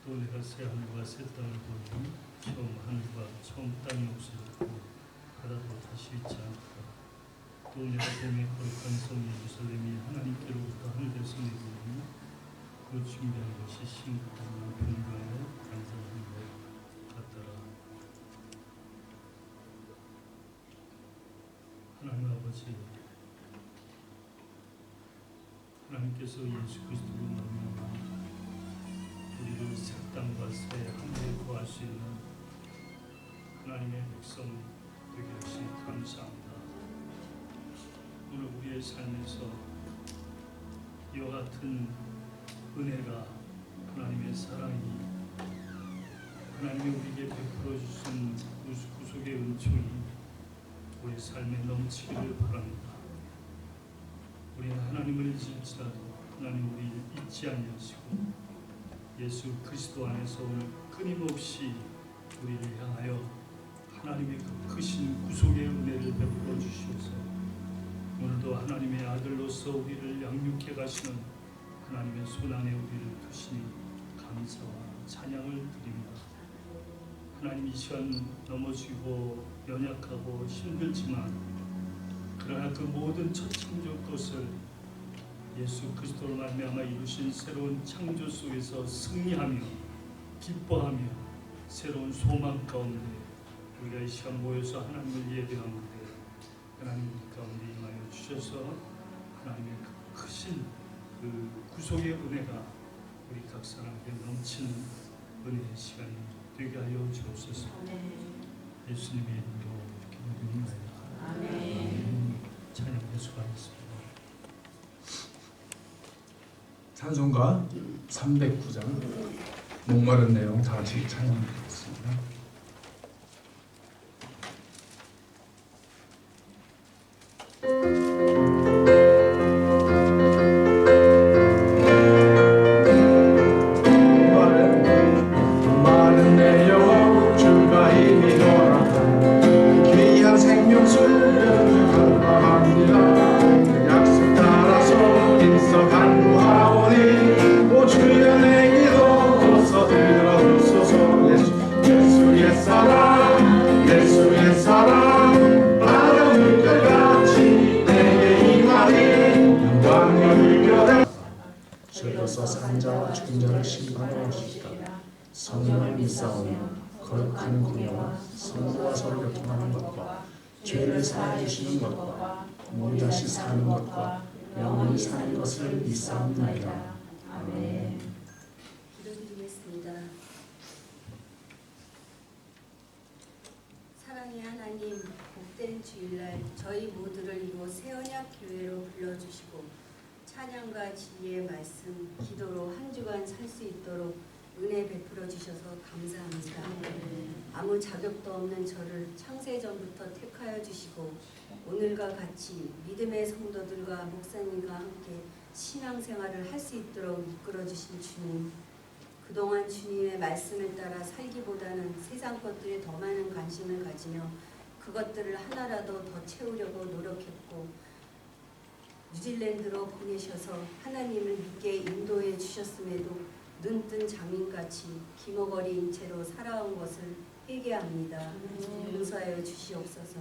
또 내가 새 하늘과 새 땅을 보니 처음 하늘과 처음 땅이 없어졌고 바다도 다시 있지 않다. 또 내가 봄에 거룩한 성 예루살렘이 하나님께로부터 하늘에서 내려오니 그 준비한 것이 신고 분부하여 감사하는 것 같더라. 하나님 아버지, 하나님께서 예수 그리스도로 말미암아 우리를 새 땅과 새 하늘에 거할 수 있는 하나님의 백성 되게 하시니 감사합니다. 오늘 우리의 삶에서 이와 같은 은혜가, 하나님의 사랑이, 하나님이 우리에게 베풀어 주신 구속의 은총이 우리 삶에 넘치기를 바랍니다. 우리는 하나님을 잊을지라도 하나님 우리를 잊지 아니하시고 예수 그리스도 안에서 오늘 끊임없이 우리를 향하여 하나님의 그 크신 구속의 은혜를 베풀어 주시옵소서. 오늘도 하나님의 아들로서 우리를 양육해 가시는 하나님의 손안에 우리를 두시니 감사와 찬양을 드립니다. 하나님, 이 시간 넘어지고 연약하고 힘들지만 그러나 그 모든 첫 창조 것을 예수 그리스도로 말미암아 이루신 새로운 창조 속에서 승리하며 기뻐하며 새로운 소망 가운데 우리가 이 시간 모여서 하나님을 예배하는데 하나님 우리 가운데 임하여 주셔서 하나님의 그 크신 그 구속의 은혜가 우리 각 사람에게 넘치는 은혜의 시간이 되게 하여 주옵소서. 예수님의 이름으로 기도드립니다. 아멘. 찬양해 수고하셨습니다. 찬송가 309장 목마른 내용 다 같이 찬양드리겠습니다. 주께서 산자와 죽은 자를 심판하러 오시리라. 성령을 믿사오며 거룩한 공예와 성도와 서로 교통하는 것과 죄를 사하여 주시는 것과 몸이 다시 사는 것과 영원히 사는 것을 믿사옵나이다. 아멘. 기도드리겠습니다. 사랑의 하나님, 복된 주일날 저희 모두를 이곳 새언약교회로 불러주시고 찬양과 진리의 말씀, 기도로 한 주간 살 수 있도록 은혜 베풀어 주셔서 감사합니다. 아무 자격도 없는 저를 창세전부터 택하여 주시고 오늘과 같이 믿음의 성도들과 목사님과 함께 신앙생활을 할 수 있도록 이끌어 주신 주님, 그동안 주님의 말씀을 따라 살기보다는 세상 것들에 더 많은 관심을 가지며 그것들을 하나라도 더 채우려고 노력했고 뉴질랜드로 보내셔서 하나님을 믿게 인도해 주셨음에도 눈뜬 장인같이 기머거리인 채로 살아온 것을 회개합니다. 용서하여 주시옵소서.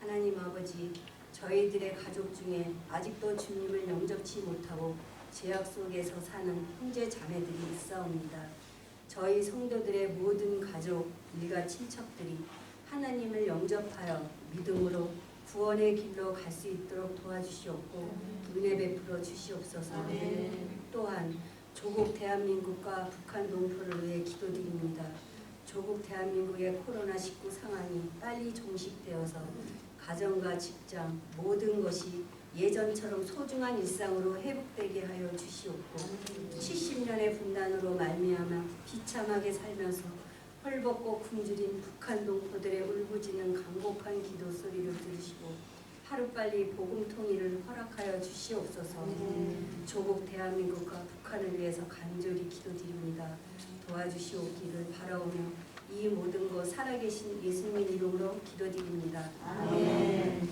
하나님 아버지, 저희들의 가족 중에 아직도 주님을 영접치 못하고 죄악 속에서 사는 형제 자매들이 있사옵니다. 저희 성도들의 모든 가족, 일가 친척들이 하나님을 영접하여 믿음으로 구원의 길로 갈 수 있도록 도와주시옵고 은혜 베풀어 주시옵소서. 또한 조국 대한민국과 북한 동포를 위해 기도드립니다. 조국 대한민국의 코로나19 상황이 빨리 종식되어서 가정과 직장 모든 것이 예전처럼 소중한 일상으로 회복되게 하여 주시옵고 70년의 분단으로 말미암아 비참하게 살면서 헐벗고 굶주린 북한 동포들의 울부짖는 간곡한 기도 소리를 들으시고 하루빨리 복음 통일을 허락하여 주시옵소서. 조국 대한민국과 북한을 위해서 간절히 기도드립니다. 도와주시옵기를 바라오며 이 모든 것 살아계신 예수님 이름으로 기도드립니다. 아멘.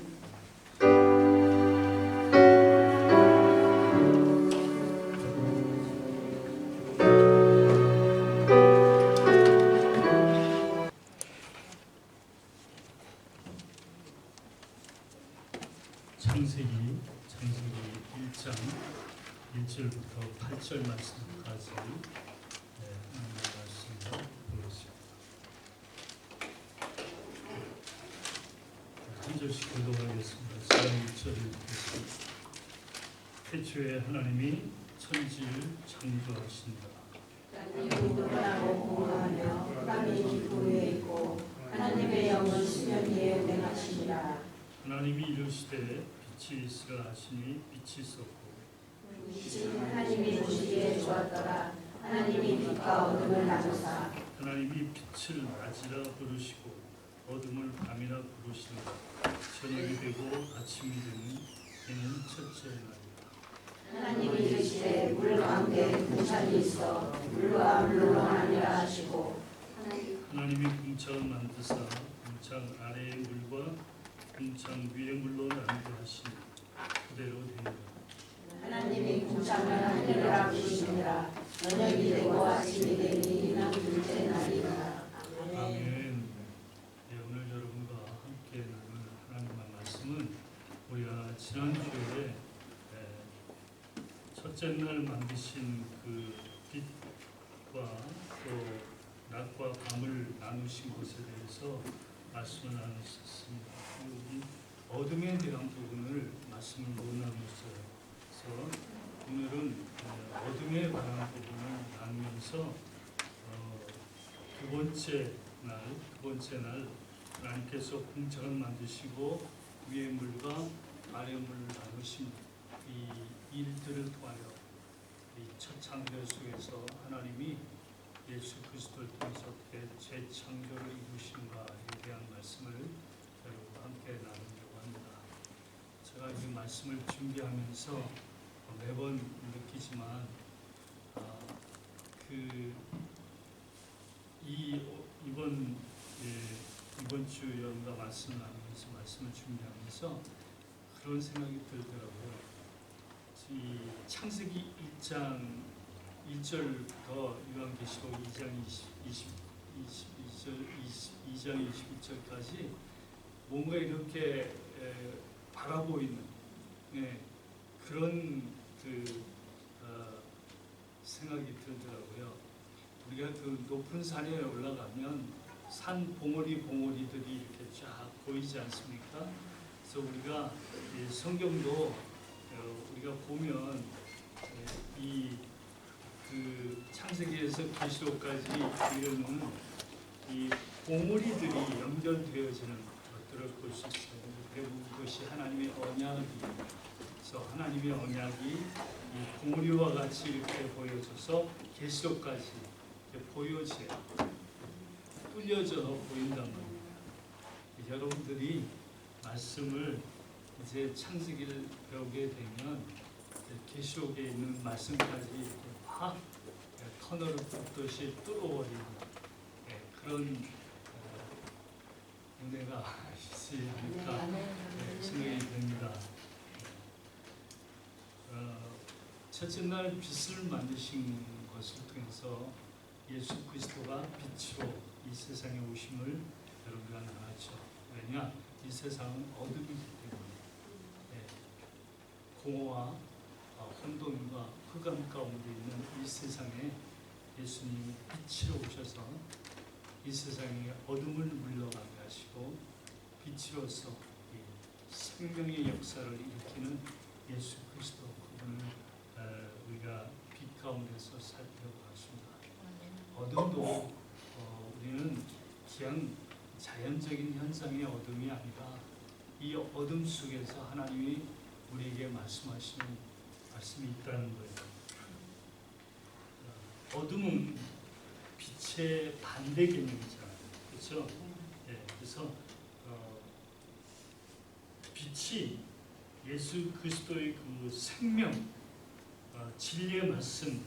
1절부터 8절 말씀까지 하나님의 말씀을 보겠습니다. 한 절씩 교독하겠습니다. 1절을 읽겠습니다. 태초에 하나님이 천지를 창조하신다. 땅이 무궁하고 공허하며 밤이 깊음 위에 있고 하나님의 영은 수면 위에 운행하시니라. 하나님이 이르시되 빛이 있으라 하시니 빛이 있었고 빛은 하나님이 보시기에 좋았더라. 하나님이 빛과 어둠을 나누사 하나님이 빛을 낮이라 부르시고 어둠을 밤이라 부르시니라. 저녁이 되고 아침이 되는 이는 첫째 날이라. 하나님이 이르시되 물 가운데 궁창이 있어 물과 물로 하니라 하시고 하나님이 궁창을 만드사 궁창 아래의 물과 궁창 위의 물로 나누게 하시니 그대로 되니라. 하나님이 궁창을 하늘이라 부르시니라. 저녁이 되고 아침이 되니 이는 둘째 날이라. 아멘. 오늘 여러분과 함께 나눌 하나님의 말씀은 우리가 지난주에 첫째 날 만드신 그 빛과 또 낮과 밤을 나누신 것에 대해서 말씀을 나눴습니다. 여기 어둠에 대한 부분을 말씀을 못 나눴어요. 그래서 오늘은 어둠에 관한 부분을 나누면서 두 번째 날 하나님께서 궁창을 만드시고 위의 물과 아래 물을 나누신 이 일들을 통하여 이 첫 창조 속에서 하나님이 예수 그리스도를 통해서 어떻게 재창조를 이루신가에 대한 말씀을 여러분과 함께 나누려고 합니다. 제가 이 말씀을 준비하면서 매번 느끼지만 이번 주 여러분과 말씀을 나누면서 말씀을 준비하면서 그런 생각이 들더라고요. 이 창세기 1장 1절부터 요한계시록 2장 22절까지 뭔가 이렇게 바라보이는 그런 생각이 들더라고요. 우리가 그 높은 산에 올라가면 산 봉우리들이 이렇게 쫙 보이지 않습니까? 그래서 우리가 성경도 우리가 보면 그 창세기에서 계시록까지 이르는 이 봉우리들이 연결되어지는 것들을 볼 수 있어요. 대부분 그것이 하나님의 언약이에요. 하나님의 언약이 이 봉우리와 같이 이렇게 보여져서 계시록까지 보여져요. 뚫려져 보인단 말이에요. 여러분들이 말씀을 이제 창세기를 배우게 되면 계시록에 있는 말씀까지 이렇게 막 터널을 뚫듯이 뚫어버리는 그런 은혜가 있지 않을까 생각이 됩니다. 첫째 날 빛을 만드신 것을 통해서 예수 그리스도가 빛으로 이 세상에 오심을 여러분과 나눴죠. 왜냐? 이 세상은 어둠이기 때문에 공허와 혼돈과 흑암 가운데 있는 이 세상에 예수님이 빛으로 오셔서 이 세상에 어둠을 물러가게 하시고 빛으로서 생명의 역사를 일으키는 예수 그리스도 그분을 우리가 빛 가운데서 살펴보고 있습니다. 어둠도 우리는 그냥 자연적인 현상의 어둠이 아니라 이 어둠 속에서 하나님이 우리에게 말씀하시는 말씀이 있다는 거예요. 어둠은 빛의 반대 개념이잖아요. 그렇죠? 그래서 빛이 예수 그리스도의 그 생명, 진리의 말씀,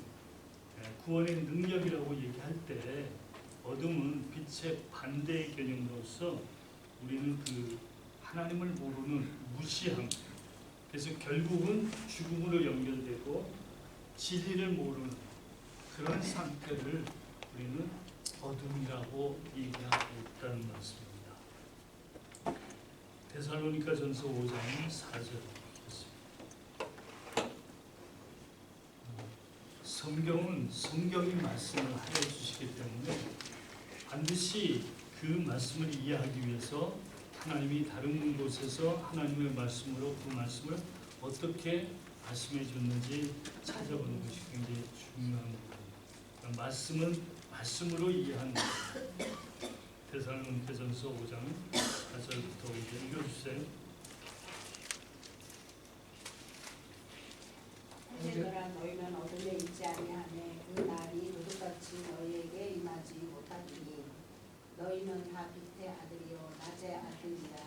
구원의 능력이라고 얘기할 때 어둠은 빛의 반대 개념으로서 우리는 그 하나님을 모르는 무시함, 그래서 결국은 죽음으로 연결되고 진리를 모르는 그런 상태를 우리는 어둠이라고 얘기하고 있다는 말씀입니다. 데살로니가전서 5장 4절. 성경은 성경이 말씀을 하여 주시기 때문에 반드시 그 말씀을 이해하기 위해서 하나님이 다른 곳에서 하나님의 말씀으로 그 말씀을 어떻게 말씀해 줬는지 찾아보는 것이 굉장히 중요한 거예요. 그러니까 말씀은 말씀으로 이해하는 거예요. 데살로니가전서 5장 4절부터 이제 읽어주세요. 형제들아 너희는 어둠에 있지 아니하매 그 날이 도둑같이 너희에게 임하지 못하리니 너희는 다 빛의 아들이요 낮의 아들이라.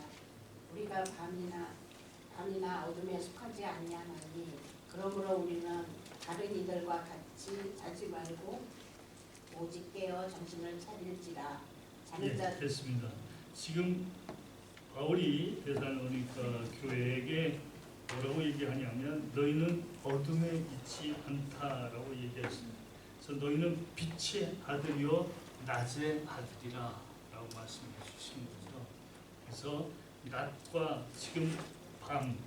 우리가 밤이나 어둠에 속하지 아니하나니 그러므로 우리는 다른 이들과 같이 자지 말고 오직 깨어 정신을 차릴지라. 자는 자 됐습니다. 지금 바울이 데살로니가 교회에게 뭐라고 얘기하냐면 너희는 어둠에 있지 않다라고 얘기했습니다. 그래서 너희는 빛의 아들이요 낮의 아들이라 라고 말씀해 주신 거죠. 그래서 낮과 지금 밤,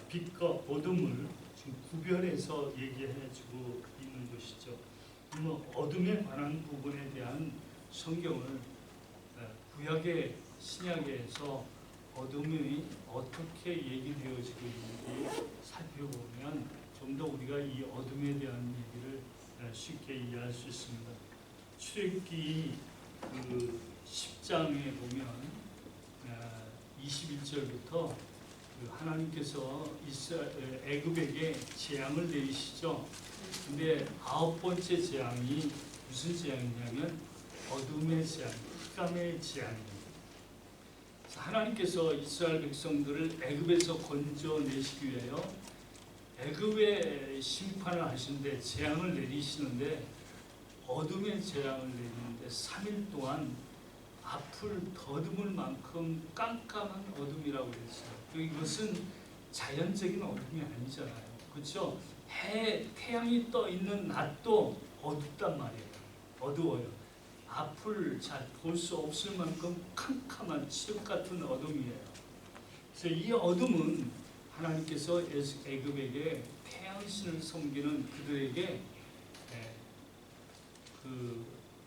빛과 어둠을 지금 구별해서 얘기해주고 있는 것이죠. 어둠에 관한 부분에 대한 성경을 구약의 신약에서 어둠이 어떻게 얘기되어지고 있는지 살펴보면 좀 더 우리가 이 어둠에 대한 얘기를 쉽게 이해할 수 있습니다. 출애굽기 그 10장에 보면 21절부터 하나님께서 애굽에게 재앙을 내리시죠. 근데 9번째 재앙이 무슨 재앙이냐면 어둠의 재앙, 흑암의 재앙입니다. 하나님께서 이스라엘 백성들을 애굽에서 건져내시기 위하여 애굽에 심판을 하시는데 재앙을 내리시는데 어둠의 재앙을 내리는데 3일 동안 앞을 더듬을 만큼 깜깜한 어둠이라고 했어요. 이것은 자연적인 어둠이 아니잖아요. 그렇죠? 태양이 떠 있는 낮도 어둡단 말이에요. 어두워요. 앞을 잘 볼 수 없을 만큼 캄캄한 칠흑 같은 어둠이에요. 그래서 이 어둠은 하나님께서 애굽에게 태양신을 섬기는 그들에게 그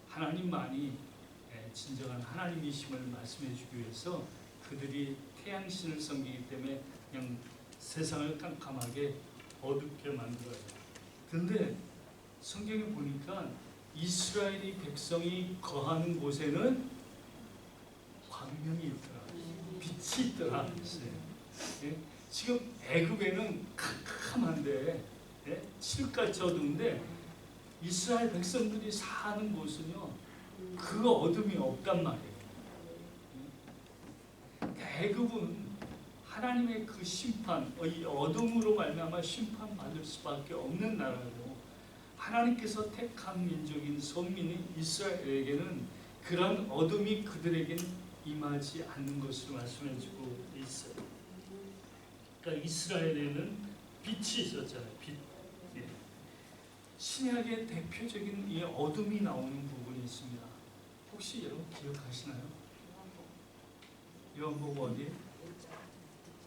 하나님만이 진정한 하나님이심을 말씀해 주기 위해서 그들이 태양신을 섬기기 때문에 그냥 세상을 깜깜하게 어둡게 만들어요. 그런데 성경에 보니까 이스라엘이 백성이 거하는 곳에는 광명이 있더라, 빛이 있더라. 지금 애굽에는 캄캄한데 칠흑같이 어두운데 이스라엘 백성들이 사는 곳은요 그 어둠이 없단 말이에요. 애굽은 하나님의 그 심판, 이 어둠으로 말미암아 심판받을 수밖에 없는 나라고, 하나님께서 택한 민족인 선민인 이스라엘에게는 그런 어둠이 그들에겐 임하지 않는 것을 말씀해주고 있어요. 그러니까 이스라엘에는 빛이 있었잖아요. 빛. 신약의 대표적인 이 어둠이 나오는 부분이 있습니다. 혹시 여러분 기억하시나요? 요한복음 어디?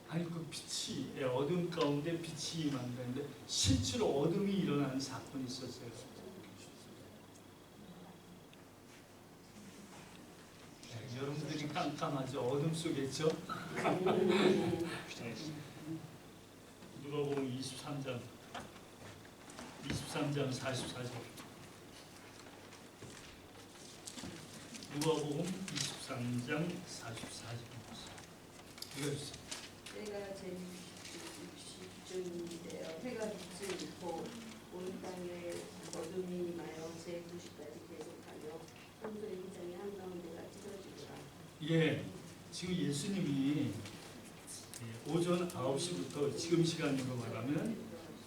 아니 그 빛이 어둠 가운데 빛이 임한다는데 실제로 어둠이 일어나는 사건이 있었어요. 여러분들이 깜깜하죠. 어둠 속에 있죠. 누가복음 23장 44절. 누가복음 23장 44절. 읽어주세요. 때가 제 60쯤인데요. 해가 빛을 잃고 온 땅에 어둠이 임하여 제 9시까지 계속하며 평소의 기장이 한가운데가 찢어지더라. 예, 지금 예수님이 오전 9시부터 지금 시간으로 말하면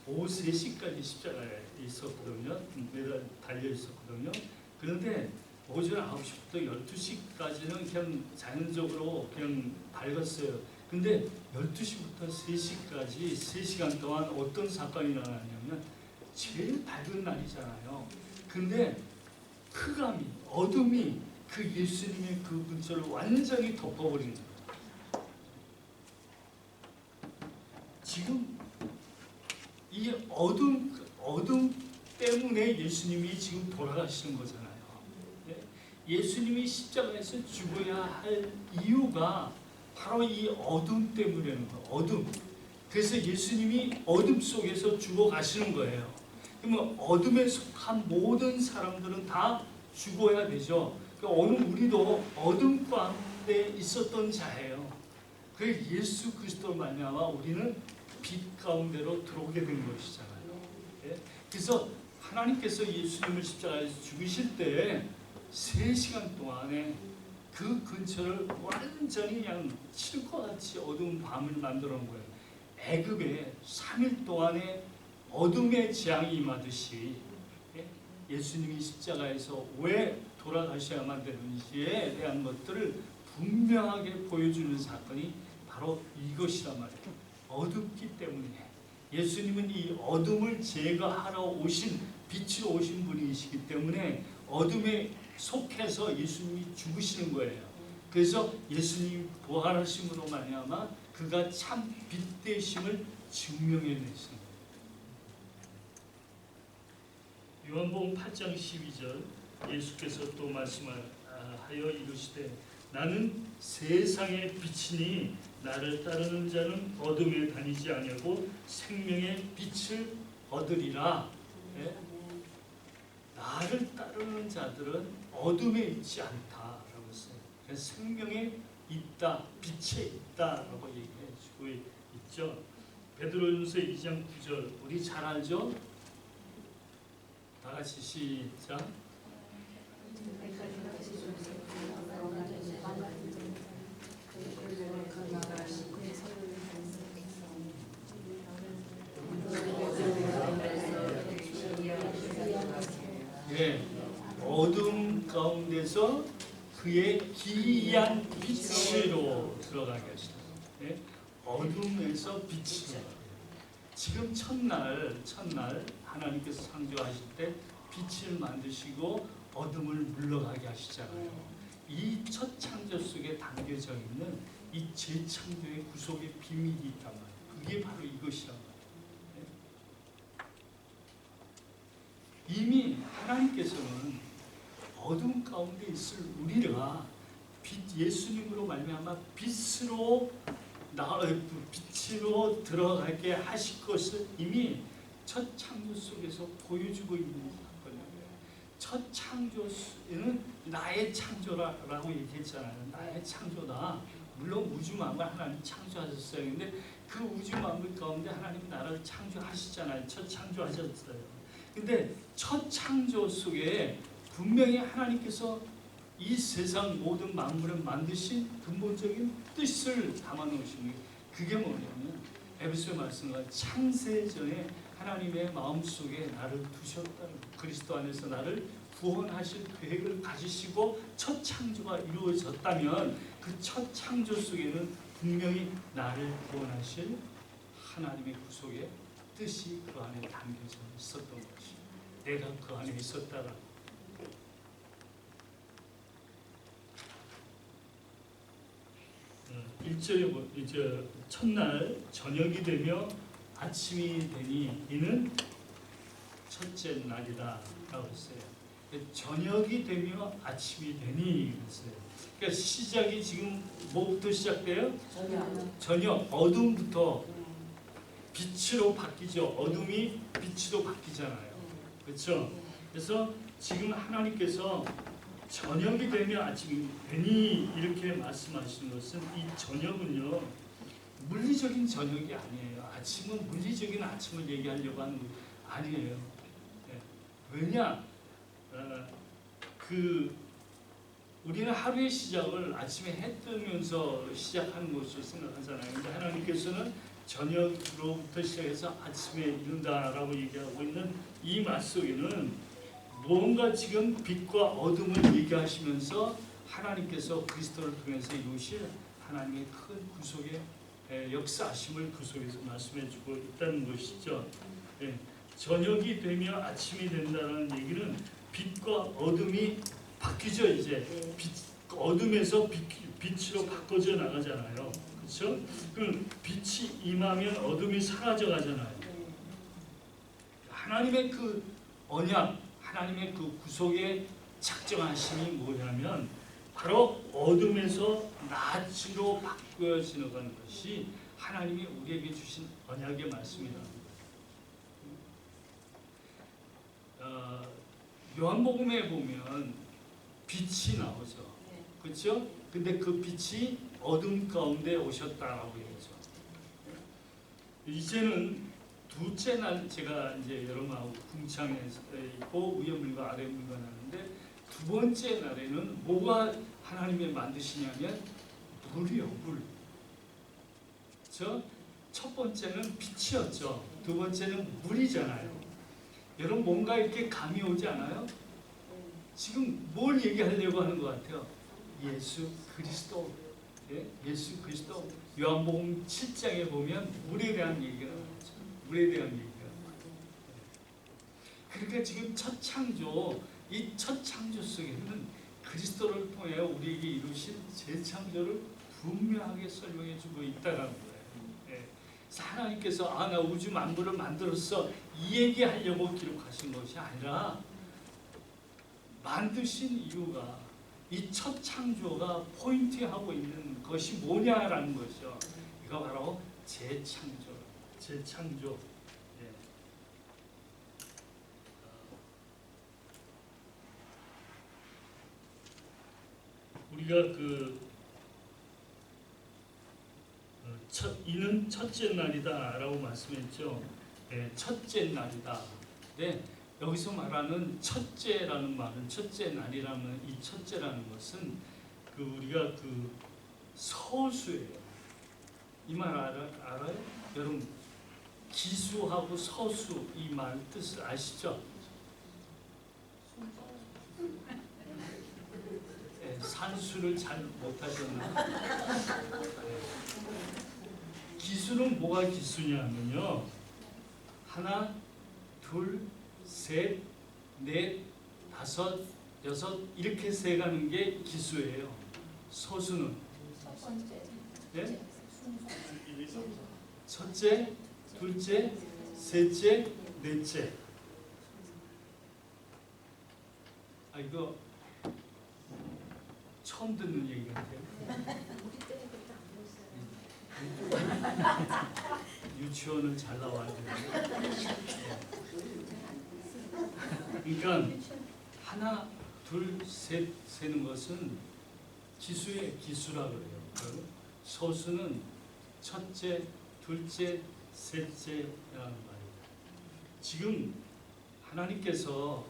오후 3시까지 십자가에 있었거든요. 매달 달려 있었거든요. 그런데 오전 9시부터 12시까지는 그냥 자연적으로 그냥 밝았어요. 근데 12시부터 3시까지 3시간 동안 어떤 사건이 일어나냐면 제일 밝은 날이잖아요. 근데 흑암이, 어둠이 그 예수님의 그 근처를 완전히 덮어버리는 거예요. 지금 이 어둠 때문에 예수님이 지금 돌아가시는 거잖아요. 예수님이 십자가에서 죽어야 할 이유가 바로 이 어둠 때문이라는 거예요. 어둠. 그래서 예수님이 어둠 속에서 죽어가시는 거예요. 그러면 어둠에 속한 모든 사람들은 다 죽어야 되죠. 오늘 우리도 어둠 가운데 있었던 자예요. 그래서 예수 그리스도로 말미암아 우리는 빛 가운데로 들어오게 된 것이잖아요. 그래서 하나님께서 예수님을 십자가에서 죽이실 때 3시간 동안에 그 근처를 완전히 그냥 칠과 같이 어두운 밤을 만들어 놓은 거예요. 애굽에 3일 동안에 어둠의 재앙이 임하듯이 예수님이 십자가에서 왜 돌아가셔야만 되는지에 대한 것들을 분명하게 보여주는 사건이 바로 이것이란 말이에요. 어둡기 때문에 예수님은 이 어둠을 제거하러 오신 빛으로 오신 분이시기 때문에 어둠에 속해서 예수님이 죽으시는 거예요. 그래서 예수님이 부활하심으로 말미암아 그가 참 빛 되심을 증명해내시는 거예요. 요한복음 8장 12절 예수께서 또 말씀하여 이르시되 나는 세상의 빛이니 나를 따르는 자는 어둠에 다니지 아니하고 생명의 빛을 얻으리라. 나를 따르는 자들은 어둠에 있지 않다라고 했어요. 그래서 생명에 있다, 빛에 있다라고 얘기해주고 있죠. 베드로전서 2장 9절 우리 잘 알죠? 다 같이 시작. 어둠 가운데서 그의 기이한 빛으로 들어가게 하시다. 어둠에서 빛으로. 지금 첫날 하나님께서 창조하실 때 빛을 만드시고 어둠을 물러가게 하시잖아요. 이 첫 창조 속에 담겨져 있는 이 재창조의 구속의 비밀이 있단 말이에요. 그게 바로 이것이란 말이에요. 이미 하나님께서는 어둠 가운데 있을 우리가 예수님으로 말미암아 빛으로 들어가게 하실 것을 이미 첫 창조 속에서 보여주고 있는 사건이에요. 첫 창조는 나의 창조라고 얘기했잖아요. 나의 창조다. 물론 우주 만물 하나님 창조하셨어요. 근데 그 우주 만물 가운데 하나님 나라를 창조하시잖아요. 첫 창조하셨어요. 근데 첫 창조 속에 분명히 하나님께서 이 세상 모든 만물을 만드신 근본적인 뜻을 담아놓으신 거예요. 그게 뭐냐면 에베소의 말씀과 창세전에 하나님의 마음속에 나를 두셨다는 그리스도 안에서 나를 구원하실 계획을 가지시고 첫 창조가 이루어졌다면 그 첫 창조 속에는 분명히 나를 구원하실 하나님의 구속의 뜻이 그 안에 담겨져 있었던 것이에요. 내가 그 안에 있었다라. 1절에 이제 첫날 저녁이 되며 아침이 되니 이는 첫째 날이다 라고 했어요. 저녁이 되며 아침이 되니 그랬어요. 그러니까 시작이 지금 뭐부터 시작돼요? 저녁 어둠부터 빛으로 바뀌죠. 어둠이 빛으로 바뀌잖아요. 그렇죠? 그래서 지금 하나님께서 저녁이 되면 아침이 되니 이렇게 말씀하시는 것은 이 저녁은요 물리적인 저녁이 아니에요. 아침은 물리적인 아침을 얘기하려고 하는 게 아니에요. 왜냐? 우리는 하루의 시작을 아침에 해 뜨면서 시작하는 것으로 생각하잖아요. 근데 하나님께서는 저녁으로부터 시작해서 아침에 이른다라고 얘기하고 있는 이 말 속에는 무언가 지금 빛과 어둠을 얘기하시면서 하나님께서 그리스도를 통해서 이루실 하나님의 큰 구속의 역사하심을 그 속에서 말씀해주고 있다는 것이죠. 저녁이 되며 아침이 된다는 얘기는 빛과 어둠이 바뀌죠. 이제 어둠에서 빛으로 바꿔져 나가잖아요. 그렇죠? 그럼 빛이 임하면 어둠이 사라져 가잖아요. 하나님의 그 언약, 하나님의 그 구속의 작정하심이 뭐냐면 바로 어둠에서 낮으로 바꾸어지는 것이 하나님이 우리에게 주신 언약의 말씀이다. 요한복음에 보면 빛이 나오죠. 그렇죠? 근데 그 빛이 어둠 가운데 오셨다라고 얘기하죠. 이제는 두째 날 제가 이제 여러분하고 궁창에 있고 위에 물과 아래 물과 나는데 두 번째 날에는 뭐가 하나님의 만드시냐면 물이요, 물. 첫 번째는 빛이었죠. 두 번째는 물이잖아요. 여러분 뭔가 이렇게 감이 오지 않아요? 지금 뭘 얘기하려고 하는 것 같아요? 예수 그리스도. 예? 예수 그리스도. 요한복음 7장에 보면 물에 대한 얘기가 나오죠. 물에 대한 얘기가. 그러니까 지금 첫 창조, 이 첫 창조 속에는 그리스도를 통해 우리에게 이루신 재창조를 분명하게 설명해 주고 있다는 거예요. 예. 하나님께서 나 우주 만물을 만들었어 이 얘기하려고 기록하신 것이 아니라 만드신 이유가 이 첫 창조가 포인트하고 있는 것이 뭐냐라는 것이죠. 이거 바로 재창조. 재창조. 예. 우리가 이는 첫째 날이다라고 말씀했죠. 네, 첫째 날이다. 네, 여기서 말하는 첫째라는 말은 첫째 날이라는 이 첫째라는 것은 우리가 서수예요. 이 말 알아요? 여러분 기수하고 서수 이 말 뜻을 아시죠? 네, 산수를 잘 못하셨나? 네. 기수는 뭐가 기수냐면요. 하나, 둘, 셋, 넷, 다섯, 여섯 이렇게 세가는 게 기수예요. 서수는 첫 번째. 네? 첫째, 둘째, 셋째, 넷째. 이거 처음 듣는 얘기 같아요. 유치원은 잘 나와야 되는데. 그러니까 하나, 둘, 셋 세는 것은 기수의 기수라 그래요. 서수는 첫째, 둘째, 셋째라는 말이에요. 지금 하나님께서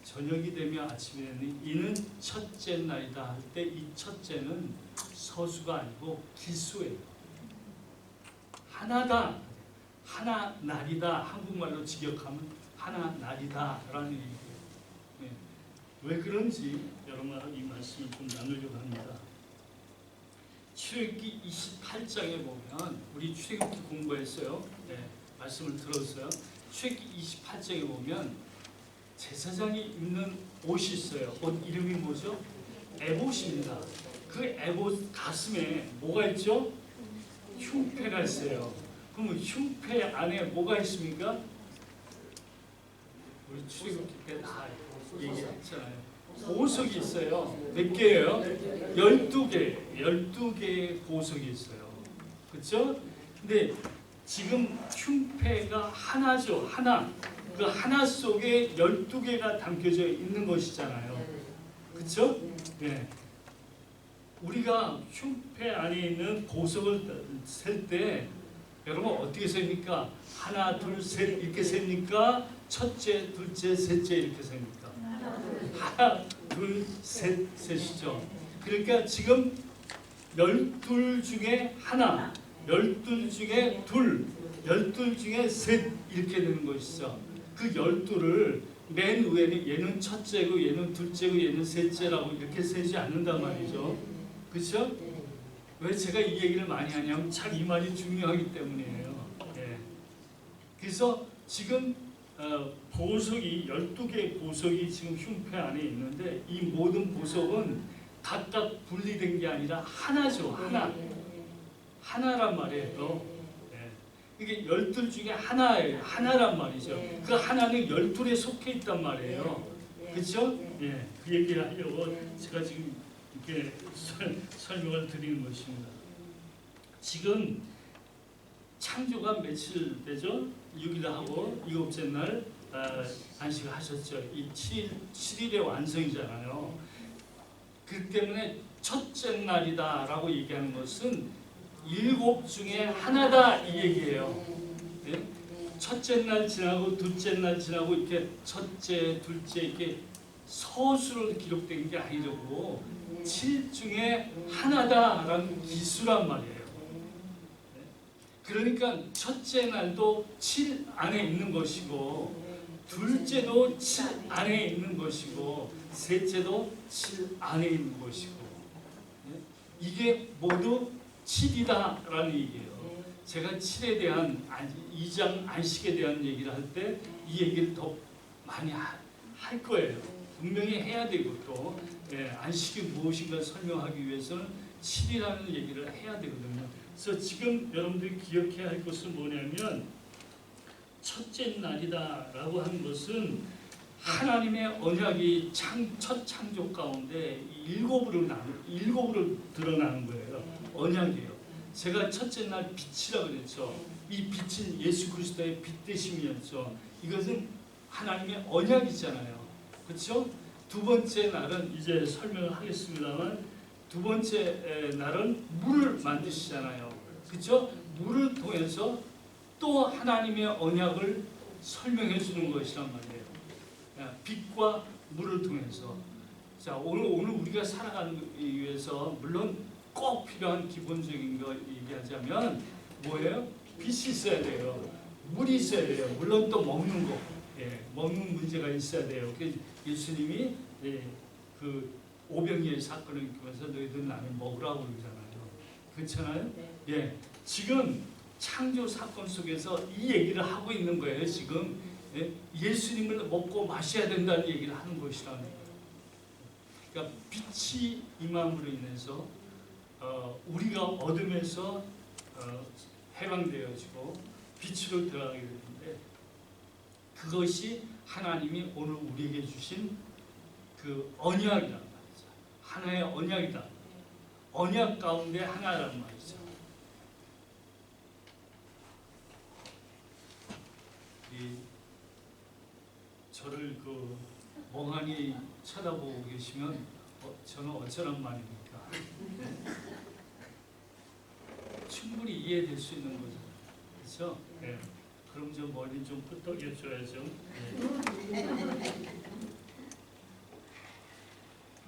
저녁이 되면 아침이 되면 이는 첫째 날이다 할 때 이 첫째는 서수가 아니고 기수예요. 하나다, 하나 날이다. 한국말로 직역하면 하나 날이다라는 얘기예요. 네. 왜 그런지 여러분하고 이 말씀을 좀 나누려고 합니다. 출애굽기 28장에 보면 우리 출애굽기 공부했어요. 네, 말씀을 들었어요. 출애굽기 28장에 보면 제사장이 입는 옷이 있어요. 옷 이름이 뭐죠? 에봇입니다. 그 에봇 가슴에 뭐가 있죠? 흉패가 있어요. 그러면 흉패 안에 뭐가 있습니까? 우리 출애굽기 때 다 얘기했잖아요. 보석이 있어요. 몇 개예요? 12개. 12개의 보석이 있어요. 그렇죠? 근데 지금 흉패가 하나죠. 하나. 그 하나 속에 12개가 담겨져 있는 것이잖아요. 그렇죠? 네. 우리가 흉패 안에 있는 보석을 셀 때 여러분 어떻게 셉니까? 하나, 둘, 셋 이렇게 셉니까? 첫째, 둘째, 셋째 이렇게 셉니까? 하나, 둘, 셋, 셋이죠. 그러니까 지금 12 중에 하나, 12 중에 둘, 12 중에 셋 이렇게 되는 것이죠. 그 12를 맨 위에는 얘는 첫째고 얘는 둘째고 얘는 셋째라고 이렇게 세지 않는단 말이죠. 그렇죠? 왜 제가 이 얘기를 많이 하냐면 참 이 말이 중요하기 때문이에요. 예. 그래서 지금 보석이 12개의 보석이 지금 흉패 안에 있는데 이 모든 보석은 각각 분리된 게 아니라 하나죠. 하나. 하나란 말이에요. 예. 이게 12 중에 하나예요. 하나란 말이죠. 네. 그 하나는 12에 속해 있단 말이에요. 네. 그렇죠? 네. 예, 그 얘기를 하려고 네. 제가 지금 이렇게 설명을 드리는 것입니다. 지금 창조가 며칠 되죠? 6일 하고 7째 날 안식을 하셨죠. 이 7일의 완성이잖아요. 그렇기 때문에 첫째 날이다라고 얘기하는 것은 7 중에 하나다 이 얘기예요. 예? 첫째 날 지나고 둘째 날 지나고 이렇게 첫째, 둘째 이렇게 서수로 기록된 게 아니고 7 중에 하나다라는 기수란 말이에요. 그러니까 첫째 날도 7 안에 있는 것이고 둘째도 7 안에 있는 것이고 셋째도 7 안에 있는 것이고 이게 모두 7이다라는 얘기예요. 제가 7에 대한 2장 안식에 대한 얘기를 할 때 이 얘기를 더 많이 할 거예요. 분명히 해야 되고 또 안식이 무엇인가 설명하기 위해서는 7이라는 얘기를 해야 되거든요. 그래서 지금 여러분들이 기억해야 할 것은 뭐냐면 첫째 날이다라고 하는 것은 하나님의 언약이 첫 창조 가운데 7으로 드러나는 거예요. 언약이에요. 제가 첫째 날 빛이라고 그랬죠. 이 빛은 예수 그리스도의 빛 되심이었죠. 이것은 하나님의 언약이잖아요. 그렇죠? 두 번째 날은 이제 설명을 하겠습니다만 두 번째 날은 물을 만드시잖아요. 그렇죠? 물을 통해서 또 하나님의 언약을 설명해 주는 것이란 말이에요. 빛과 물을 통해서. 자, 오늘 우리가 살아가는 위해서 물론 꼭 필요한 기본적인 거 얘기하자면 뭐예요? 빛이 있어야 돼요. 물이 있어야 돼요. 물론 또 먹는 거, 먹는 문제가 있어야 돼요. 예수님이 그 오병이의 사건을 겪으면서 너희들 나를 먹으라고 그러잖아요. 그렇잖아요? 예, 지금 창조 사건 속에서 이 얘기를 하고 있는 거예요. 지금 예수님을 먹고 마셔야 된다는 얘기를 하는 것이라는 거예요. 그러니까 빛이 임함으로 인해서 우리가 어둠에서 해방되어지고 빛으로 들어가게 되는데 그것이 하나님이 오늘 우리에게 주신 그 언약이란 말이죠. 하나의 언약이다. 언약 가운데 하나란 말이죠. 저를 그 멍하니 쳐다보고 계시면 저는 어쩌란 말입니까? 충분히 이해될 수 있는 거죠. 그렇죠? 네. 그럼 저 머리 좀 끄덕여줘야죠.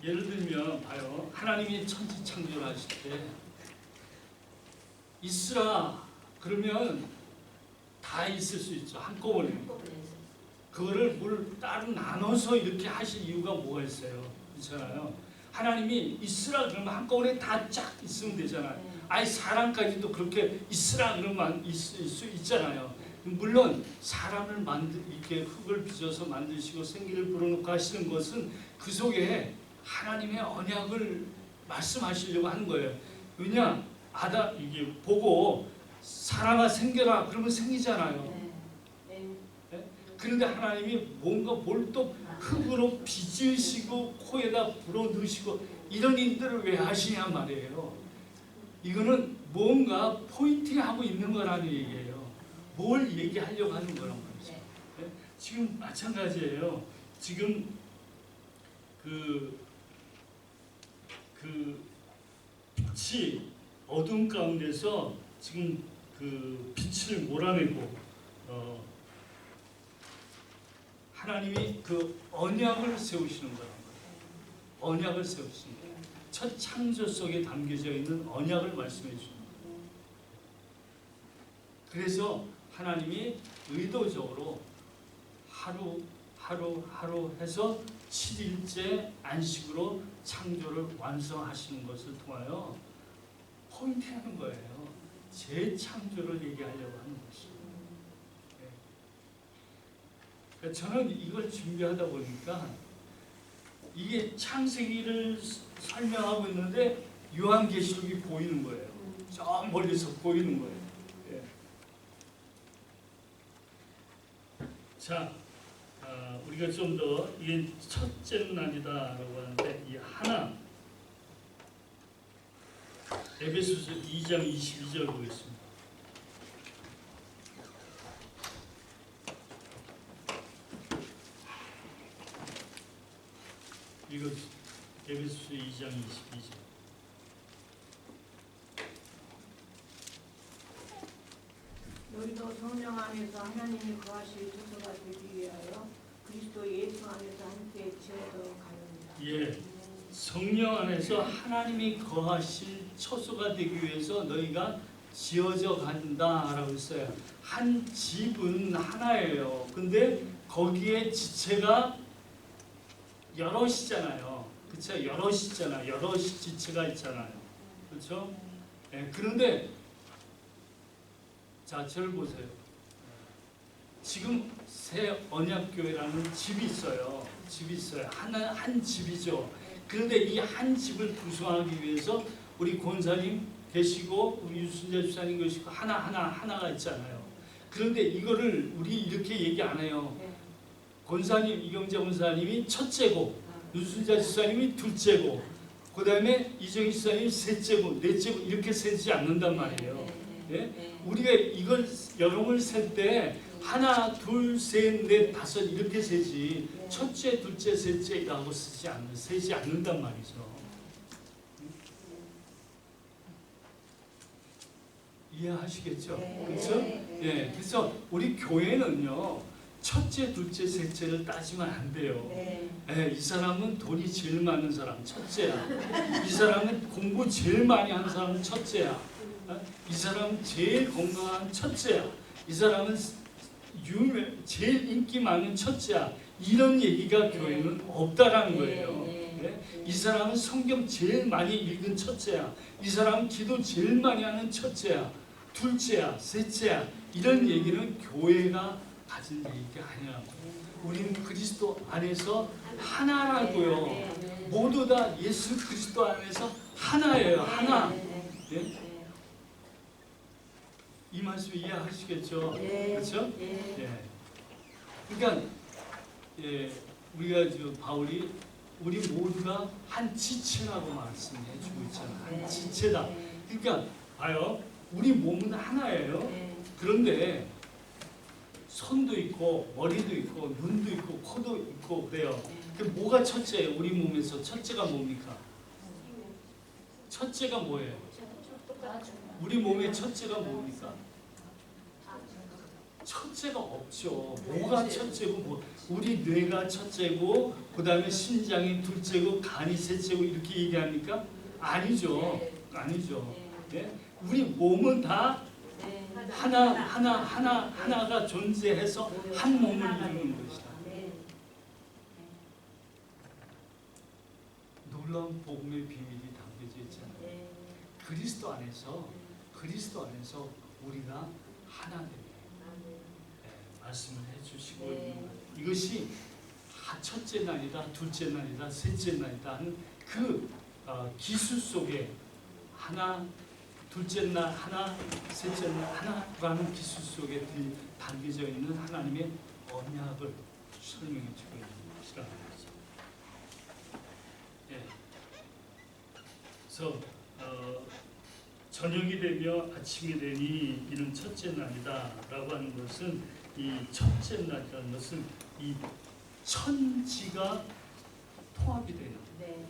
예를 들면 봐요. 하나님이 천지 창조를 하실 때 있으라 그러면 다 있을 수 있죠. 한꺼번에. 그거를 물 따로 나눠서 이렇게 하실 이유가 뭐가 있어요? 그렇잖아요. 하나님이 있으라 그러면 한꺼번에 다 쫙 있으면 되잖아요. 아니 사람까지도 그렇게 있으라 그러면 있을 수 있잖아요. 물론 사람을 이렇게 흙을 빚어서 만드시고 생기를 불어넣고 하시는 것은 그 속에 하나님의 언약을 말씀하시려고 하는 거예요. 왜냐? 이게 보고 사람아 생겨라 그러면 생기잖아요. 그런데 하나님이 뭔가 뭘 또 흙으로 빚으시고 코에다 불어넣으시고 이런 일들을 왜 하시냐 말이에요. 이거는 뭔가 포인팅하고 있는 거라는 얘기예요. 뭘 얘기하려고 하는 거란 말이죠. 지금 마찬가지예요. 지금 그 빛이 어둠 가운데서 지금 그 빛을 몰아내고 하나님이 그 언약을 세우시는 거란 말이에요. 언약을 세우시는 거예요. 첫 창조 속에 담겨져 있는 언약을 말씀해 주는 거예요. 그래서 하나님이 의도적으로 하루 해서 7일째 안식으로 창조를 완성하시는 것을 통하여 포인트하는 거예요. 재창조를 얘기하려고 하는 것입니다. 저는 이걸 준비하다 보니까 이게 창세기를 설명하고 있는데 요한계시록이 보이는 거예요. 저 멀리서 보이는 거예요. 자, 우리가 좀 더 이게 첫째 날이다라고 하는데 이 하나 에베소서 2장 22절 보겠습니다. 이거 에베소서 2장 22절. 너희도 성령 안에서 하나님이 거하실 처소가 되기 위하여 그리스도 예수 안에서 함께 지어져 가느니라. 예, 성령 안에서 하나님이 거하실 처소가 되기 위해서 너희가 지어져 간다라고 했어요. 한 집은 하나예요. 근데 거기에 지체가 여럿이잖아요. 그렇죠? 여럿이잖아요. 여럿이 지체가 있잖아요. 그렇죠? 예, 그런데 자, 저를 보세요. 지금 새 언약교회라는 집이 있어요. 집이 있어요. 한 집이죠. 그런데 이 한 집을 구성하기 위해서 우리 권사님 계시고 우리 유순재 주사님 계시고 하나가 있잖아요. 그런데 이거를 우리 이렇게 얘기 안 해요. 권사님 이경재 권사님이 첫째고 유순재 주사님이 둘째고 그 다음에 이정희 주사님이 셋째고 넷째고 이렇게 세지 않는단 말이에요. 예? 우리가 이걸 여름을 셀 때 하나, 둘, 셋, 넷, 다섯 이렇게 세지 첫째, 둘째, 셋째라고 세지 않는단 말이죠. 이해하시겠죠? 그렇죠? 예, 그래서 우리 교회는요 첫째, 둘째, 셋째를 따지면 안 돼요. 예, 이 사람은 돈이 제일 많은 사람 첫째야. 이 사람은 공부 제일 많이 한 사람은 첫째야. 이 사람은 제일 건강한 첫째야. 이 사람은 제일 인기 많은 첫째야. 이런 얘기가 교회는 없다라는 거예요. 네? 이 사람은 성경 제일 많이 읽은 첫째야. 이 사람은 기도 제일 많이 하는 첫째야. 둘째야. 셋째야. 이런 얘기는 교회가 가진 얘기가 아니라고. 우리는 그리스도 안에서 하나라고요. 모두 다 예수 그리스도 안에서 하나예요. 하나. 네? 이 말씀 이해하시겠죠? 그렇죠? 예. 그러니까 우리가 지금 바울이 우리 모두가 한 지체라고 말씀해주고 있잖아요. 한 지체다. 그러니까 봐요. 우리 몸은 하나예요. 그런데 손도 있고 머리도 있고 눈도 있고 코도 있고 그래요. 그 뭐가 첫째예요? 우리 몸에서 첫째가 뭡니까? 첫째가 뭐예요? 우리 몸의 첫째가 뭡니까? 첫째가 없죠. 뭐가 첫째고 뭐 우리 뇌가 첫째고 그 다음에 심장이 둘째고 간이 셋째고 이렇게 얘기합니까? 아니죠. 아니죠. 네? 우리 몸은 다 하나가 존재해서 한 몸을 이루는 것이다. 놀라운 복음의 비밀이 담겨져 있잖아요. 그리스도 안에서 우리가 하나 됩니다. 말씀을 해주시고 있는 거예요. 이것이 첫째 날이다, 둘째 날이다, 셋째 날이다 하는 그 기술 속에 하나, 둘째 날 하나, 셋째 날 하나라는 기술 속에 담겨져 있는 하나님의 언약을 설명해 주고 있는 시간입니다. 예. 그래서 저녁이 되며 아침이 되니 이는 첫째 날이다라고 하는 것은 이 첫째 날이라는 것은 이 천지가 통합이 돼요.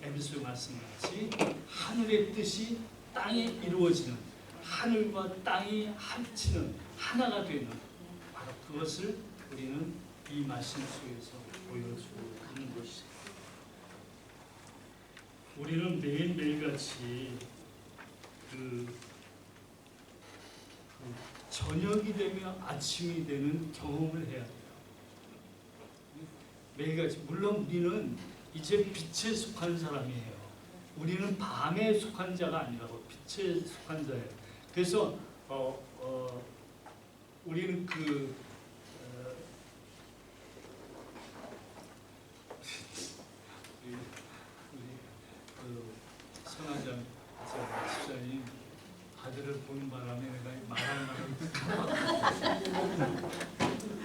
에베소 말씀같이 하늘의 뜻이 땅에 이루어지는 하늘과 땅이 합치는 하나가 되는 바로 그것을 우리는 이 말씀 속에서 보여주고 있는 것이죠. 우리는 매일매일같이 저녁이 되며 아침이 되는 경험을 해야 돼요. 매일같이. 물론 우리는 이제 빛에 속한 사람이에요. 우리는 밤에 속한 자가 아니라고 빛에 속한 자예요. 그래서 우리는 선하장 집사님 아들을 보는 바람에 내가 말할 말을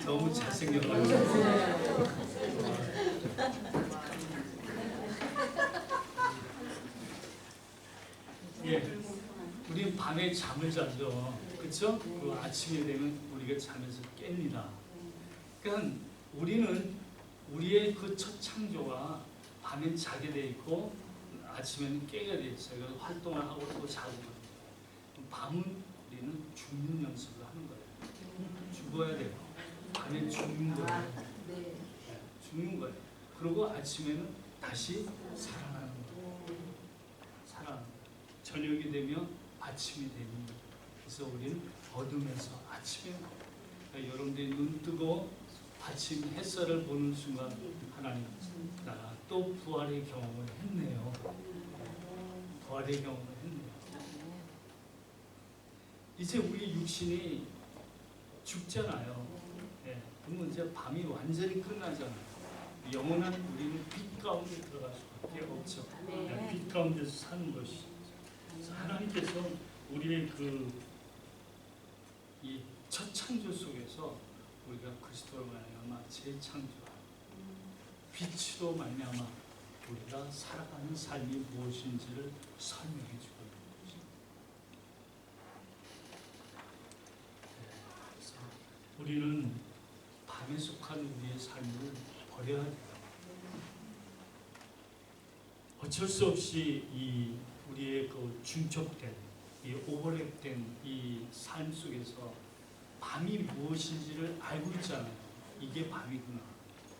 너무 잘생겨가지고 밤에 잠을 자죠. 그렇죠? 그 아침에 되면 우리가 잠에서 깹니다. 그러니까 우리는 우리의 그 첫 창조가 밤엔 자게 돼 있고 아침에는 깨게 돼 있어요. 그래서 활동을 하고 또 자고. 밤은 우리는 죽는 연습을 하는 거예요. 죽어야 돼요. 밤에 죽는 거예요. 네. 죽는 거예요. 그리고 아침에는 다시 살아나는 거예요. 살아나는 거예요. 저녁이 되면 아침이 되는 거예요. 그래서 우리는 어둠에서 아침에 그러니까 여러분들이 눈 뜨고 아침 햇살을 보는 순간 하나님 나가 또 부활의 경험을 했네요. 부활의 경험을 했네요. 이제 우리 육신이 죽잖아요. 예, 그러면 이제 밤이 완전히 끝나잖아요. 영원한 우리는 빛 가운데 들어갈 수밖에 없죠. 예, 빛 가운데서 사는 것이. 하나님께서 우리의 이 첫 창조 속에서 우리가 그리스도로 말미암아 재창조하고 빛으로 말미암아 우리가 살아가는 삶이 무엇인지를 설명해 주고 있는 거죠. 그래서 우리는 밤에 속한 우리의 삶을 버려야 돼요. 어쩔 수 없이 이 우리의 그 중첩된 이 오버랩된 이 삶 속에서 밤이 무엇인지를 알고 있잖아요. 이게 밤이구나.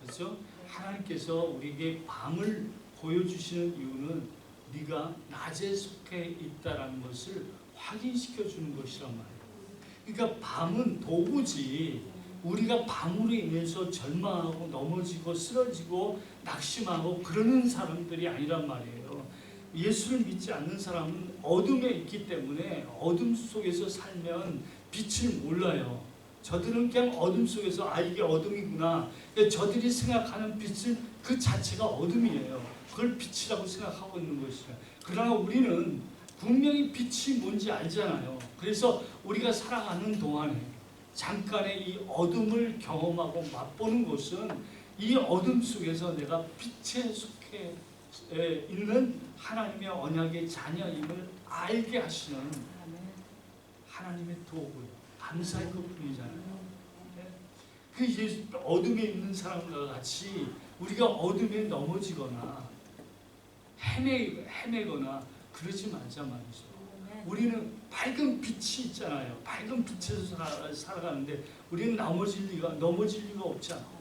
그렇죠? 하나님께서 우리에게 밤을 보여주시는 이유는 네가 낮에 속해 있다라는 것을 확인시켜 주는 것이란 말이에요. 그러니까 밤은 도구지 우리가 밤으로 인해서 절망하고 넘어지고 쓰러지고 낙심하고 그러는 사람들이 아니란 말이에요. 예수를 믿지 않는 사람은 어둠에 있기 때문에 어둠 속에서 살면 빛을 몰라요. 저들은 그냥 어둠 속에서 이게 어둠이구나. 저들이 생각하는 빛은 그 자체가 어둠이에요. 그걸 빛이라고 생각하고 있는 것이에요. 그러나 우리는 분명히 빛이 뭔지 알잖아요. 그래서 우리가 살아가는 동안에 잠깐의 이 어둠을 경험하고 맛보는 것은 이 어둠 속에서 내가 빛에 속해 있는 하나님의 언약의 자녀임을 알게 하시는 하나님의 도구요. 감사의 그뿐이잖아요. 그 예수 어둠에 있는 사람과 같이 우리가 어둠에 넘어지거나 헤매거나 그러지 말자 말이죠. 우리는 밝은 빛이 있잖아요. 밝은 빛에서 살아가는데 우리는 넘어질 리가 없잖아요.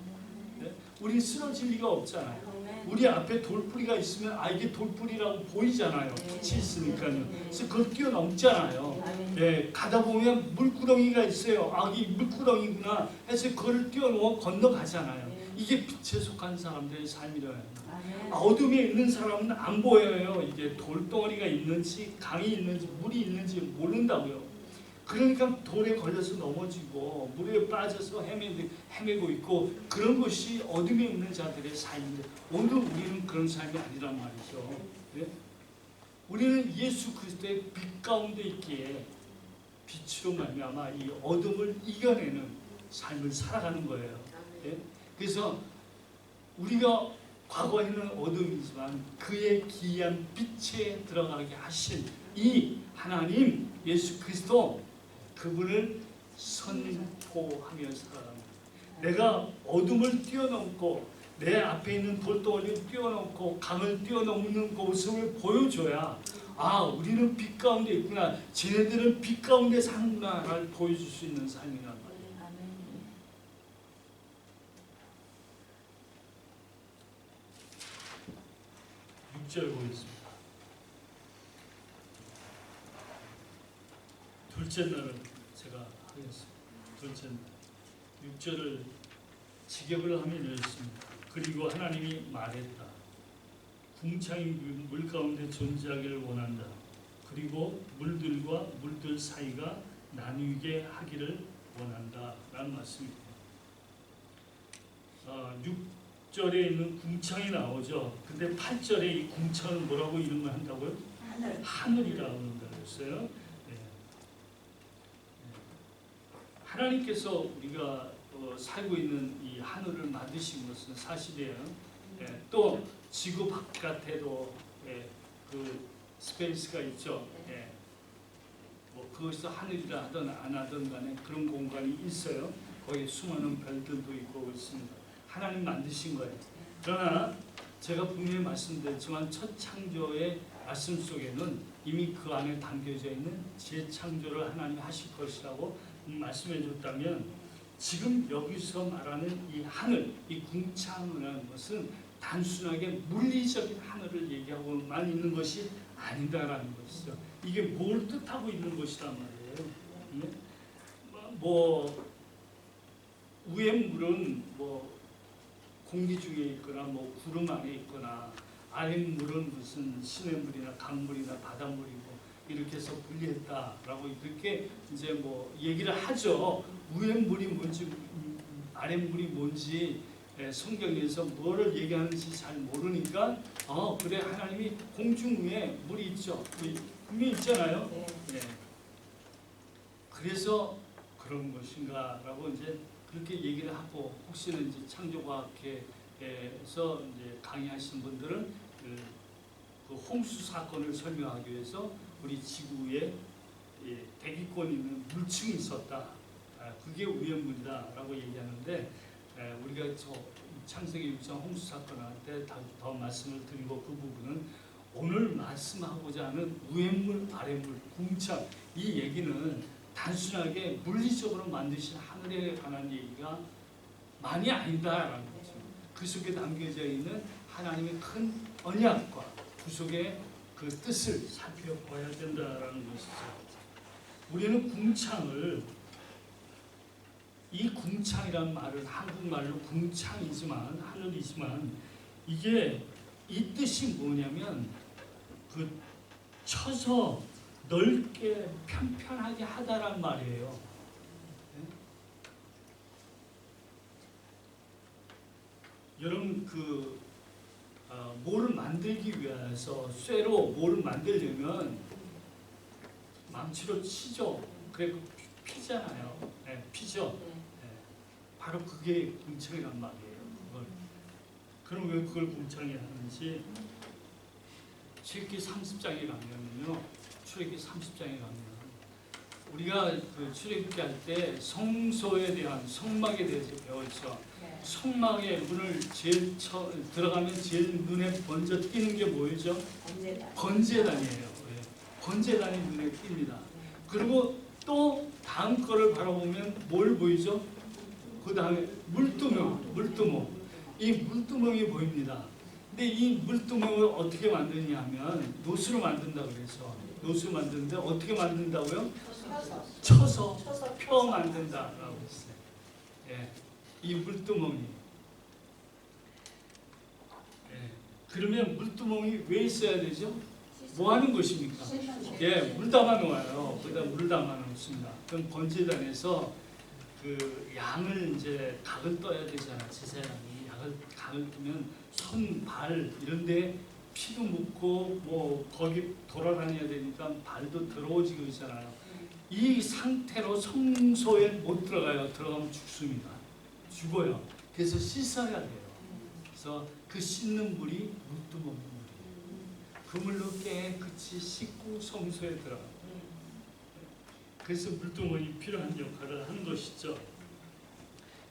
우리는 쓰러질 리가 없잖아요. 우리 앞에 돌뿌리가 있으면 이게 돌뿌리라고 보이잖아요. 빛이 있으니까요. 그래서 그걸 뛰어넘잖아요. 네, 가다 보면 물구덩이가 있어요. 이게 물구덩이구나 해서 그걸 뛰어넘어 건너가잖아요. 이게 빛에 속한 사람들의 삶이라요. 어둠에 있는 사람은 안 보여요. 이게 돌덩어리가 있는지 강이 있는지 물이 있는지 모른다고요. 그러니까 돌에 걸려서 넘어지고 물에 빠져서 헤매고 있고 그런 것이 어둠에 있는 자들의 삶인데 오늘 우리는 그런 삶이 아니란 말이죠. 네? 우리는 예수 그리스도의 빛 가운데 있기에 빛으로 말미암아 이 어둠을 이겨내는 삶을 살아가는 거예요. 네? 그래서 우리가 과거에는 어둠이지만 그의 기이한 빛에 들어가게 하신 이 하나님 예수 그리스도 그분을 선포하며 살아갑니다. 내가 어둠을 뛰어넘고 내 앞에 있는 돌덩어리를 뛰어넘고 강을 뛰어넘는 곳을 보여줘야 우리는 빛 가운데 있구나. 쟤네들은 빛 가운데 사는구나를 보여줄 수 있는 삶이란 말이에요. 6절 보겠습니다. 둘째 날은 제가 하겠습니다. 둘째 날 6절을 직역을 하면 이렇습니다. 그리고 하나님이 말했다. 궁창이 물 가운데 존재하기를 원한다. 그리고 물들과 물들 사이가 나뉘게 하기를 원한다. 라는 말씀입니다. 6절에 있는 궁창이 나오죠. 근데 8절에 이 궁창을 뭐라고 이름을 한다고요? 하늘이라고 한다고 했어요. 하나님께서 우리가 살고 있는 이 하늘을 만드신 것은 사실이에요. 또 지구 바깥에도 그 스페이스가 있죠. 뭐 그것이 하늘이라 하든 안 하든 간에 그런 공간이 있어요. 거기에 수많은 별들도 있고 있습니다. 하나님 만드신 거예요. 그러나 제가 분명히 말씀드렸지만 첫 창조의 말씀 속에는 이미 그 안에 담겨져 있는 재창조를 하나님이 하실 것이라고 말씀해 줬다면, 지금 여기서 말하는 이 하늘, 이 궁창이라는 것은 단순하게 물리적인 하늘을 얘기하고만 있는 것이 아니다라는 것이죠. 이게 뭘 뜻하고 있는 것이란 말이에요. 뭐 위에 물은 뭐 공기 중에 있거나 뭐 구름 안에 있거나, 아래 물은 무슨 시냇물이나 강물이나 바닷물이고 이렇게 해서 분리했다라고 이렇게 이제 뭐 얘기를 하죠. 위에 물이 뭔지 아래 물이 뭔지 성경에서 뭐를 얘기하는지 잘 모르니까 그래, 하나님이 공중 위에 물이 있죠. 분명히 있잖아요. 네. 그래서 그런 것인가라고 이제 그렇게 얘기를 하고, 혹시는 이제 창조과학회에서 이제 강의하신 분들은 그 홍수 사건을 설명하기 위해서 우리 지구에 대기권에 있는 물층이 있었다. 그게 우연물이다라고 얘기하는데, 우리가 저 창세기 6장 홍수 사건 할 때 더 말씀을 드리고, 그 부분은 오늘 말씀하고자 하는 우연물, 아랫물, 궁창, 이 얘기는 단순하게 물리적으로 만드신 하늘에 관한 얘기가 많이 아니다라는 거죠. 그 속에 담겨져 있는 하나님의 큰 언약과 그 속에 그 뜻을 살펴봐야 된다라는 것이죠. 우리는 궁창을, 이 궁창이란 말은 한국말로 궁창이지만, 하늘이지만, 이게 이 뜻이 뭐냐면 그 쳐서 넓게 편편하게 하다란 말이에요. 여러분 뭐를 만들기 위해서 쇠로 뭐를 만들려면 망치로 치죠. 그래 피잖아요. 네, 피죠. 네. 바로 그게 궁창이란 말이에요. 그럼 왜 그걸 궁창이 하는지 출애굽기 30장에 가면요. 출애굽기 30장에 가면 우리가 그 출애굽기 할 때 성소에 대한, 성막에 대해서 배웠죠. 성막에 문을 제일 들어가면 제일 눈에 먼저 띄는 게 뭐죠? 번제단이에요. 번제단이 눈에 띕니다. 그리고 또 다음 거를 바라보면 뭘 보이죠? 그 다음에 물두멍. 이 물두멍이 보입니다. 근데 이 물두멍을 어떻게 만드냐 하면 노수로 만든다고 그래서, 노수 만드는데 어떻게 만든다고요? 쳐서 펴 만든다라고 했어요. 예, 이 물두멍이. 예, 그러면 물두멍이 왜 있어야 되죠? 뭐 하는 것입니까? 예, 물 담아 놓아요. 거기다 물을 담아 놓습니다. 그럼 번제단에서 그 양을 이제 각을 떠야 되잖아. 제사장이 각을 뜨면 손, 발 이런데 피도 묻고 뭐 거기 돌아다녀야 되니까 발도 더러워지고 있잖아요. 이 상태로 성소에 못 들어가요. 들어가면 죽습니다. 죽어요. 그래서 씻어야 돼요. 그래서 그 씻는 물이 물두멍 물이에요. 그 물로 깨끗이 씻고 성소에 들어가요. 그래서 물두멍이 필요한 역할을 하는 것이죠.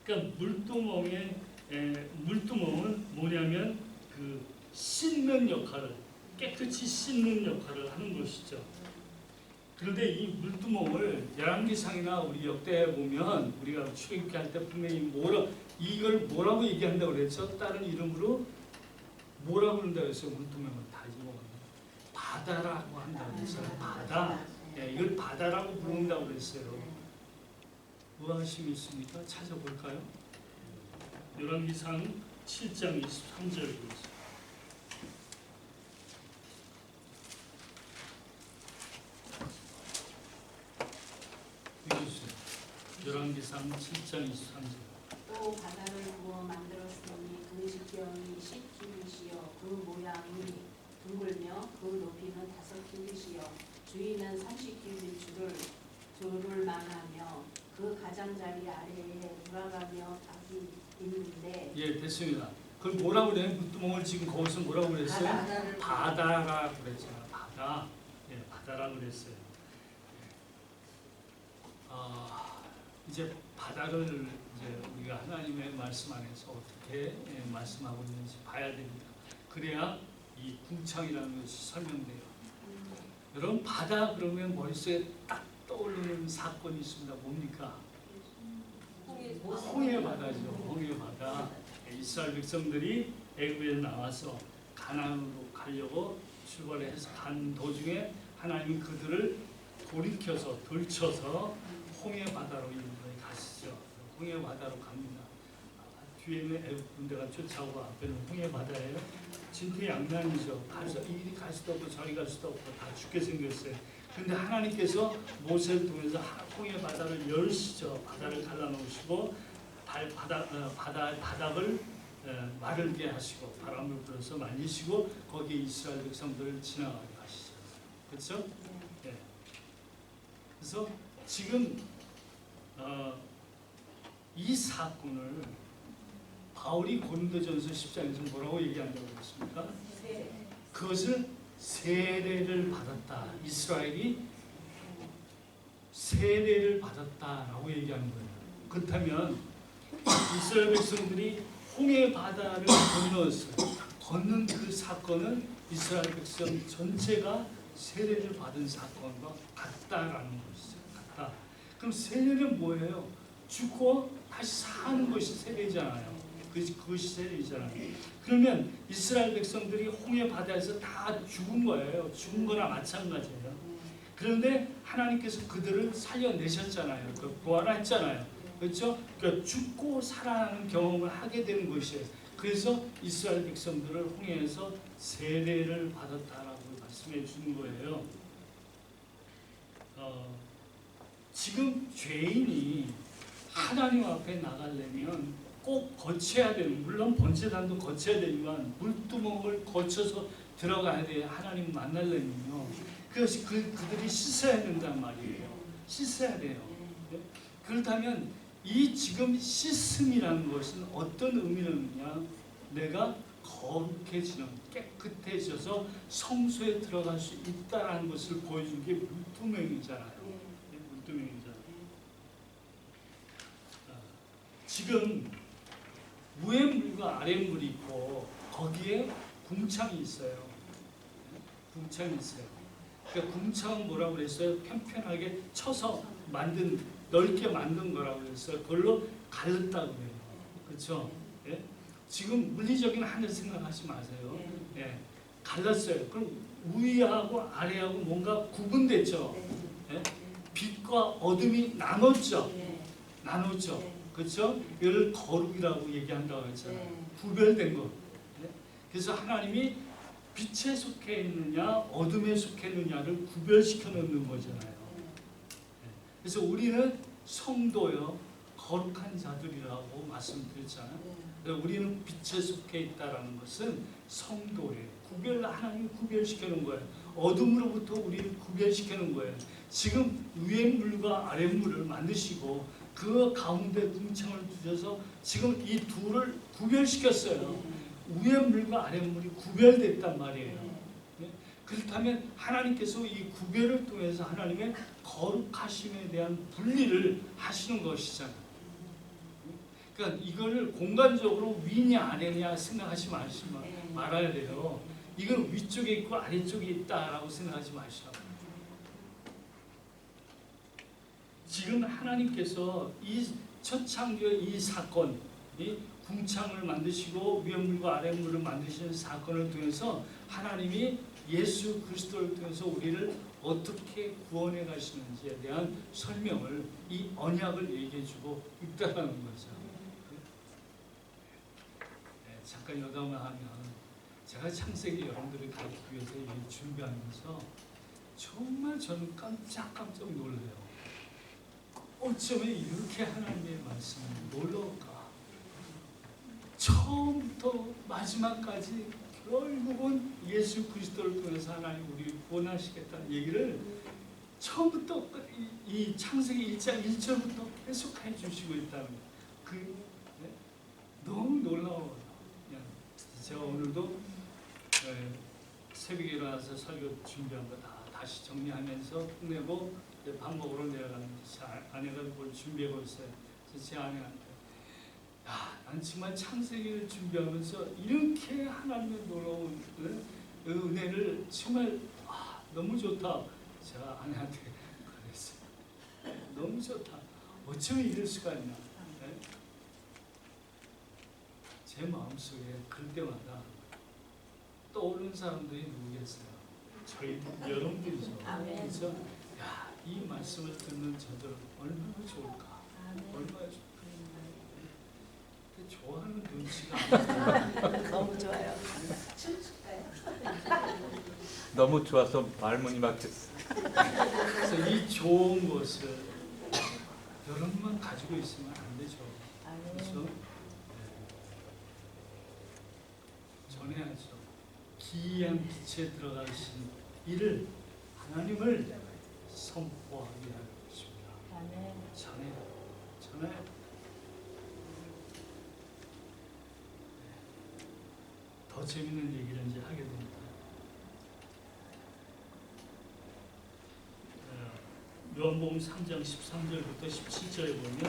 그러니까 물두멍은 뭐냐면 그 씻는 역할을, 깨끗이 씻는 역할을 하는 것이죠. 그런데 이 물두멍을 열왕기상이나 우리 역대에 보면 우리가 출애굽기 할 때 분명히 이걸 뭐라고 얘기한다고 그랬죠? 다른 이름으로 뭐라고 그런다고 했어요? 물두멍을 다 잊어먹었네. 바다라고 한다고 했어요. 바다. 네, 이걸 바다라고 부른다고 그랬어요. 무관심이 있습니까? 찾아볼까요? 열왕기상 7장 23절에 있습니다. 열왕기상 7장 23절. 또 바다를 부어 만들었으니 그 지경이 10규빗이요 그 모양이 둥글며 그 높이는 5규빗이요 주위는 30규빗 줄을 망하며 그 가장자리 아래에 돌아가며 닭이 있는데. 예, 됐습니다. 그걸 뭐라고 그래요? 물두멍을 지금 거기서 뭐라고 그랬어요? 바다라고 그랬잖아요. 바다. 예, 바다라고 그랬어요. 이제 바다를 이제 우리가 하나님의 말씀 안에서 어떻게 말씀하고 있는지 봐야 됩니다. 그래야 이 궁창이라는 것이 설명돼요. 여러분 바다 그러면 머릿속에 딱 떠오르는 사건이 있습니다. 뭡니까? 홍해 바다죠. 홍해 바다. 이스라엘 백성들이 애굽에서 나와서 가나안으로 가려고 출발해서 간 도중에 하나님이 그들을 돌이켜서 들쳐서 홍해 바다로 이분들이 가시죠. 홍해 바다로 갑니다. 뒤에는 애굽 군대가 쫓아오고 앞에는 홍해 바다예요. 진퇴양난이죠. 이리 갈 수도 없고 저리 갈 수도 없고 다 죽게 생겼어요. 그런데 하나님께서 모세를 통해서 홍해 바다를 열시죠. 바다를 갈라놓으시고 바닥을 마르게 하시고 바람을 불어서 말리시고 거기에 이스라엘 백성들을 지나가게 하시죠. 그렇죠? 네. 그래서 지금 이 사건을 바울이 고린도전서 10장에서 뭐라고 얘기한다고 그랬습니까? 그것을 세례를 받았다. 이스라엘이 세례를 받았다라고 얘기하는 거예요. 그렇다면 이스라엘 백성들이 홍해 바다를 건넌 그 사건은 이스라엘 백성 전체가 세례를 받은 사건과 같다라는 것이죠. 같다. 그럼 세례는 뭐예요? 죽고 다시 사는 것이 세례잖아요. 그것이 세례이잖아요. 그러면 이스라엘 백성들이 홍해 바다에서 다 죽은 거예요. 죽은 거나 마찬가지예요. 그런데 하나님께서 그들을 살려내셨잖아요. 부활했잖아요. 그렇죠? 그러니까 죽고 살아나는 경험을 하게 되는 것이에요. 그래서 이스라엘 백성들을 홍해에서 세례를 받았다라고 말씀해 주는 거예요. 지금 죄인이 하나님 앞에 나가려면 꼭 거쳐야 되는, 물론 번제단도 거쳐야 되지만 물두멍을 거쳐서 들어가야 돼요. 하나님 만나려면요. 그것이 그들이 씻어야 된단 말이에요. 씻어야 돼요. 네? 그렇다면 이 지금 씻음이라는 것은 어떤 의미를 하느냐? 내가 거룩해지는, 깨끗해져서 성소에 들어갈 수 있다는 것을 보여주는 게 물두멍이잖아요. 물두멍이잖아요. 지금 위에 물과 아래 물이 있고 거기에 궁창이 있어요. 궁창이 있어요. 그러니까 궁창은 뭐라고 그랬어요? 편편하게 쳐서 만든, 넓게 만든 거라고 그랬어요. 그걸로 갈랐다고 해요. 그렇죠? 예? 지금 물리적인 하늘 생각하지 마세요. 예. 갈랐어요. 그럼 위하고 아래하고 뭔가 구분됐죠. 예? 빛과 어둠이 나눴죠. 나눴죠. 그렇죠? 이걸 거룩이라고 얘기한다고 했잖아요. 구별된 것. 네? 그래서 하나님이 빛에 속해 있느냐 어둠에 속해 있느냐를 구별시켜 놓는 거잖아요. 네. 그래서 우리는 성도요 거룩한 자들이라고 말씀드렸잖아요. 우리는 빛에 속해 있다라는 것은 성도예요. 하나님이 구별시켜 놓은 거예요. 어둠으로부터 우리를 구별시켜 놓은 거예요. 지금 위에 물과 아래 물을 만드시고 그 가운데 궁창을 두셔서 지금 이 둘을 구별시켰어요. 위에 물과 아래 물이 구별됐단 말이에요. 네? 그렇다면 하나님께서 이 구별을 통해서 하나님의 거룩하심에 대한 분리를 하시는 것이잖아요. 그러니까 이거를 공간적으로 위냐 아래냐 생각하지 말아야 돼요. 이건 위쪽에 있고 아래쪽에 있다라고 생각하지 마시라고. 지금 하나님께서 이 첫 창조의 이 사건, 이 궁창을 만드시고 위에 물과 아래 물을 만드시는 사건을 통해서 하나님이 예수 그리스도를 통해서 우리를 어떻게 구원해 가시는지에 대한 설명을, 이 언약을 얘기해주고 있다는 거죠. 네, 잠깐 여담하면 제가 창세기 여러분들을 가르치기 위해서 준비하면서 정말 저는 깜짝 놀라요. 어쩌면 이렇게 하나님의 말씀이 놀라울까? 처음부터 마지막까지 결국은 예수 그리스도를 통해서 하나님 우리를 구원하시겠다는 얘기를 처음부터 이 창세기 1장 1절부터 계속 해주시고 있다는 거예요. 네? 너무 놀라워요. 제가 오늘도 새벽에 일어나서 설교 준비한 거 다 다시 정리하면서 끝내고 이제 밥 먹으러 내려갔는데 제 아내가 뭘 준비하고 있어요. 그래서 제 아내한테 난 정말 창세기를 준비하면서 이렇게 하나님의 놀라운 은혜를 정말 너무 좋다. 제가 아내한테 그랬어요. 너무 좋다. 어쩌면 이럴 수가 있나. 네? 제 마음속에 그럴 때마다 떠오르는 사람들이 누구겠어요? 저희 여러분들이죠. 그래서 이 말씀을 듣는 저들은 얼마나 좋을까. 얼마나 좋을까. 좋아하는 눈치가 아니라 너무 좋아요. 너무 좋아서 말문이 막혔어. 그래서 이 좋은 것을 여러분만 가지고 있으면 안 되죠. 그래서 전해야죠. 기이한 빛에 들어가신 이를 하나님을 선포하게 할 것입니다. 전해요. 더 재밌는 얘기를 이제 하게 됩니다. 요한복음 3장 13절부터 17절에 보면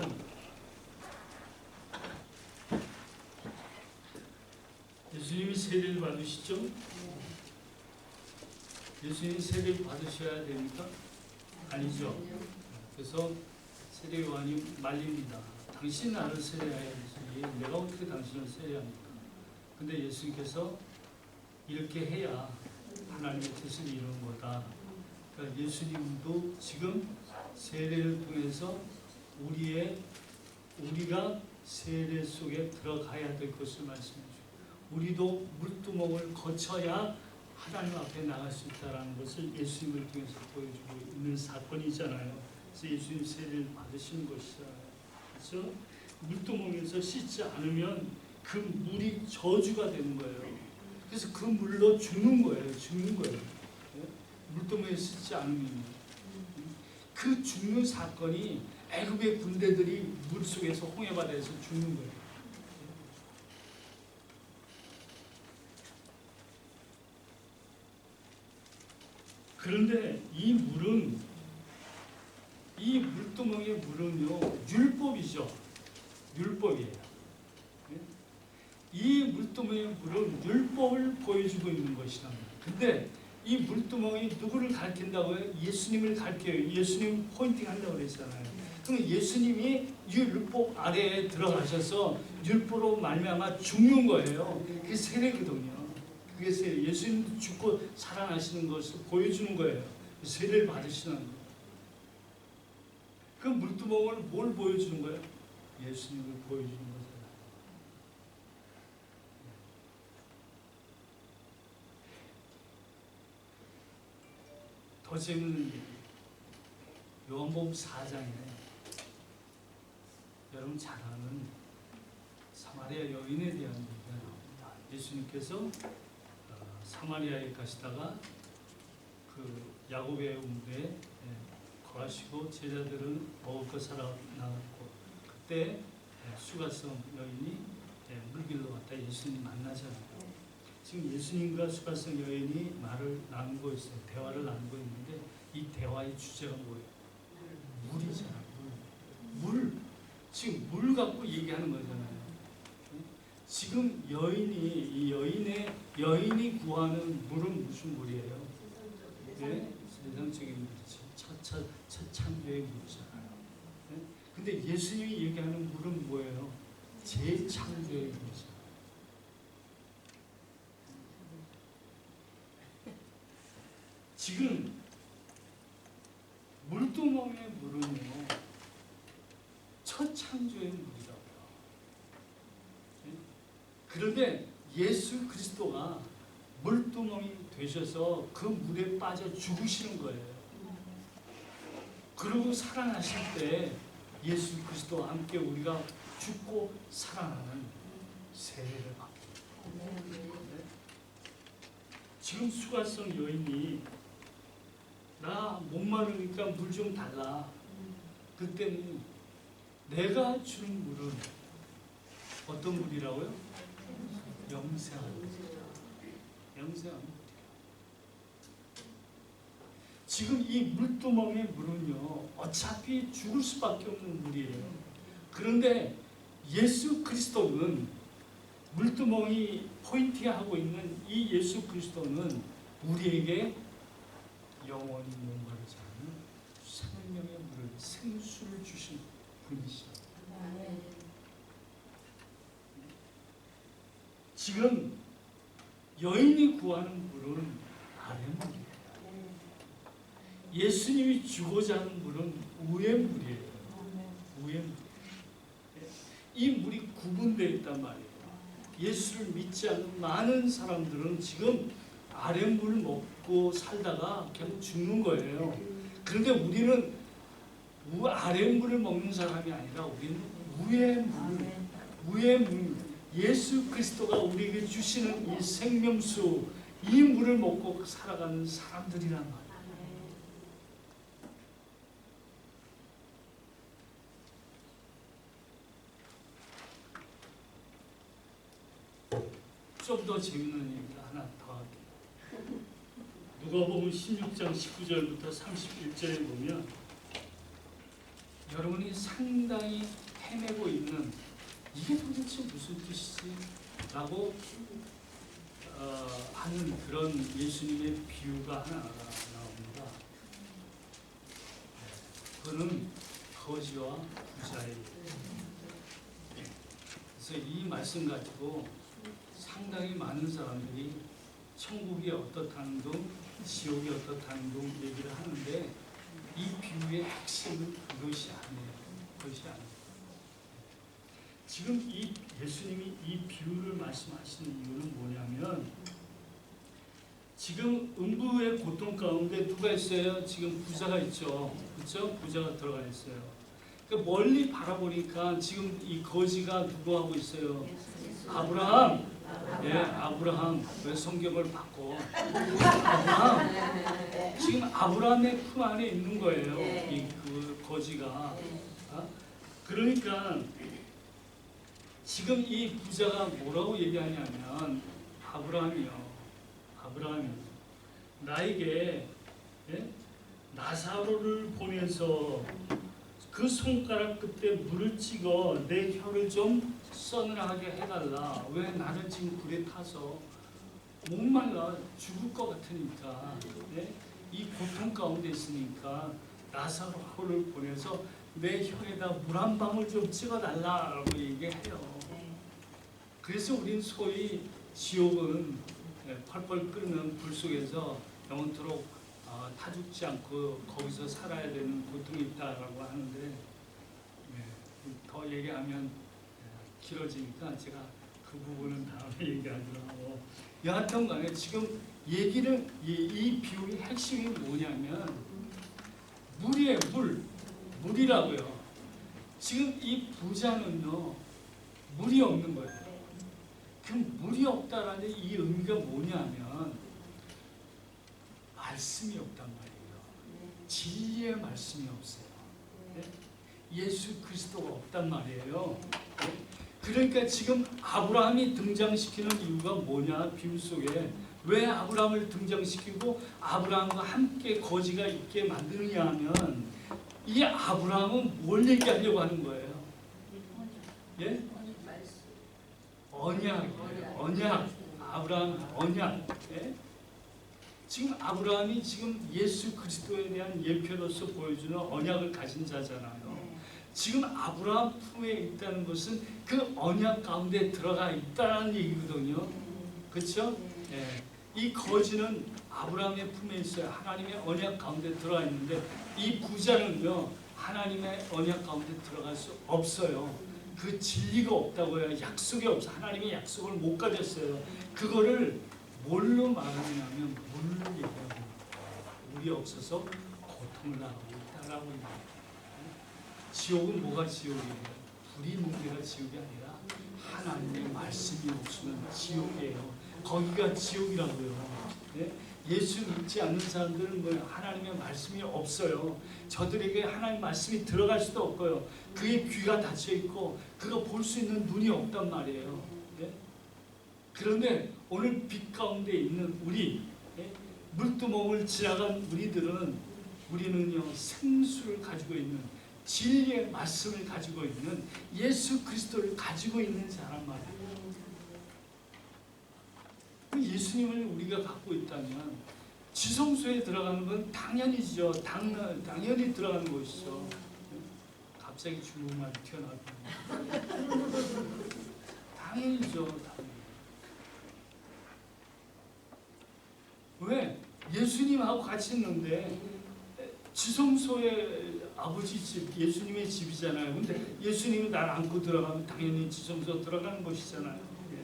예수님이 세례를 받으시죠? 예수님이 세례를 받으셔야 됩니까? 아니죠. 그래서 세례 요한이 말립니다. 당신 나를 세례해야지. 내가 어떻게 당신을 세례합니까? 근데 예수님께서 이렇게 해야 하나님의 뜻을 이루는 거다. 그러니까 예수님도 지금 세례를 통해서 우리가 세례 속에 들어가야 될 것을 말씀해 주고, 우리도 물두멍을 거쳐야 하나님 앞에 나갈 수 있다는 것을 예수님을 통해서 보여주고 있는 사건이잖아요. 그래서 예수님 세례를 받으시는 것이잖아요. 그래서 물두멍에서 씻지 않으면 그 물이 저주가 되는 거예요. 그래서 그 물로 죽는 거예요. 물두멍에 씻지 않으면. 그 죽는 사건이 애굽의 군대들이 물속에서 홍해바다에서 죽는 거예요. 그런데 이 물두멍의 물은요, 율법이죠. 율법이에요. 이 물두멍의 물은 율법을 보여주고 있는 것이랍니다. 근데 이 물두멍이 누구를 가리킨다고요? 예수님을 가리켜요. 예수님 포인팅 한다고 그랬잖아요. 그럼 예수님이 이 율법 아래에 들어가셔서 율법으로 말미암아 죽는 거예요. 그게 세례거든요. 그게 세례. 예수님도 죽고 살아나시는 것을 보여주는 거예요. 세례를 받으시는 거예요. 그 물두멍을 뭘 보여주는 거예요? 예수님을 보여주는 거예요. 더 재밌는 게 요한복음 4장에 여러분 잘 아는 사마리아 여인에 대한 얘기가 나옵니다. 예수님께서 사마리아에 가시다가 그 야곱의 우물에 거하시고 제자들은 먹을 것 사러 나갔고, 그때 수가성 여인이 물길로 왔다 예수님 만나잖아요. 지금 예수님과 수가성 여인이 말을 나누고 있어요. 대화를 나누고 있는데 이 대화의 주제가 뭐예요? 물이잖아요. 물. 지금 물 갖고 얘기하는 거잖아요. 지금 여인이 구하는 물은 무슨 물이에요? 네? 세상적인 물이지. 첫 창조의 물이잖아요. 네? 근데 예수님이 얘기하는 물은 뭐예요? 재창조의 물이죠. 지금 물두멍의 물은요, 첫 창조의 물이라고요. 그런데 예수 그리스도가 물두멍이 되셔서 그 물에 빠져 죽으시는 거예요. 그리고 살아나실 때 예수 그리스도와 함께 우리가 죽고 살아나는 세례를 받게 됩니다. 지금 수가성 여인이 나 목마르니까 물 좀 달라. 그때는 내가 주는 물은 어떤 물이라고요? 영생한 물. 영생한 물. 지금 이 물두멍의 물은요, 어차피 죽을 수밖에 없는 물이에요. 그런데 예수 그리스도는 물두멍이 포인트하고 있는 이 예수 그리스도는 우리에게 영원히 목마르지 않는 생명의 물을, 생수를 주신 분이시죠. 지금 여인이 구하는 물은 아랫물이에요. 예수님이 주고자 하는 물은 우의 물이에요. 우의 물. 이 물이 구분되어 있단 말이에요. 예수를 믿지 않는 많은 사람들은 지금 아랫물을 먹고 살다가 결국 죽는 거예요. 그런데 우리는 아랫물을 먹는 사람이 아니라 우리는 우의 물, 우의 물, 예수 그리스도가 우리에게 주시는 이 생명수, 이 물을 먹고 살아가는 사람들이란 말이에요. 좀 더 재밌는 얘기 하나 더 할게요. 누가복음 16장 19절부터 31절에 보면 여러분이 상당히 헤매고 있는 이게 도대체 무슨 뜻이지? 라고 하는 그런 예수님의 비유가 하나 나옵니다. 그거는 거지와 부자예요. 그래서 이 말씀 가지고 상당히 많은 사람들이 천국이 어떻다는 둥, 지옥이 어떻다는 둥 얘기를 하는데 이 비유의 핵심은 그것이 아니에요. 그것이 아니에요. 지금 이 예수님이 이 비유를 말씀하시는 이유는 뭐냐면 지금 음부의 고통 가운데 누가 있어요? 지금 부자가 있죠. 그렇죠? 부자가 들어가 있어요. 그러니까 멀리 바라보니까 지금 이 거지가 누구 하고 있어요? 아브라함. 예, 아브라함. 왜 성경을 바꿔? 아브라함. 지금 아브라함의 품 안에 있는 거예요. 이 그 거지가. 그러니까 지금 이 부자가 뭐라고 얘기하냐면 아브라함이 나에게 나사로를 보내서 그 손가락 끝에 물을 찍어 내 혀를 좀 서늘하게 해달라. 왜 나는 지금 불에 타서 목말라 죽을 것 같으니까 이 고통 가운데 있으니까 나사로를 보내서 내 혀에다 물 한 방울 좀 찍어달라고 얘기해요. 그래서 우린 소위 지옥은 펄펄 끓는 불 속에서 영원토록 타 죽지 않고 거기서 살아야 되는 고통이 있다라고 하는데 더 얘기하면 길어지니까 제가 그 부분은 다음에 얘기하기로 하고 여하튼 간에 지금 얘기를 이 비유의 핵심이 뭐냐면 물이에요. 물이라고요. 지금 이 부자는요 물이 없는 거예요. 그럼 물이 없다라는 이 의미가 뭐냐면 말씀이 없단 말이에요. 진리의 말씀이 없어요. 예수 그리스도가 없단 말이에요. 그러니까 지금 아브라함이 등장시키는 이유가 뭐냐? 비유 속에 왜 아브라함을 등장시키고 아브라함과 함께 거지가 있게 만드느냐 하면 이 아브라함은 뭘 얘기하려고 하는 거예요? 예? 언약. 아브라함 언약. 예? 지금 아브라함이 지금 예수 그리스도에 대한 예표로서 보여주는 언약을 가진 자잖아요. 지금 아브라함 품에 있다는 것은 그 언약 가운데 들어가 있다는 얘기거든요. 그렇죠? 예. 이 거지는 아브라함의 품에 있어요. 하나님의 언약 가운데 들어가 있는데 이 부자는요 하나님의 언약 가운데 들어갈 수 없어요. 그 진리가 없다고요. 약속이 없어. 하나님의 약속을 못 가졌어요. 그거를 뭘로 말하냐면 물로 얘기하고 물이 없어서 고통을 당하고 있다라고 얘기해요. 지옥은 뭐가 지옥이에요? 불이 있는 데가 지옥이 아니라 하나님의 말씀이 없으면 지옥이에요. 거기가 지옥이라고요. 네? 예수 믿지 않는 사람들은 뭐예요? 하나님의 말씀이 없어요. 저들에게 하나님의 말씀이 들어갈 수도 없고요. 그의 귀가 닫혀 있고 그가 볼 수 있는 눈이 없단 말이에요. 네? 그런데 오늘 빛 가운데 있는 우리 물두멍을 지나간 우리는요 생수를 가지고 있는 진리의 말씀을 가지고 있는 예수 그리스도를 가지고 있는 자란 말이에요. 예수님을 우리가 갖고 있다면 지성소에 들어가는 건 당연히죠. 당연히 들어가는 것이죠. 갑자기 중국말이 튀어나왔다. 당연히죠. 당연히. 왜? 예수님하고 같이 있는데 지성소에 아버지 집, 예수님의 집이잖아요. 근데 예수님이 날 안고 들어가면 당연히 지성소 들어가는 것이잖아요. 예.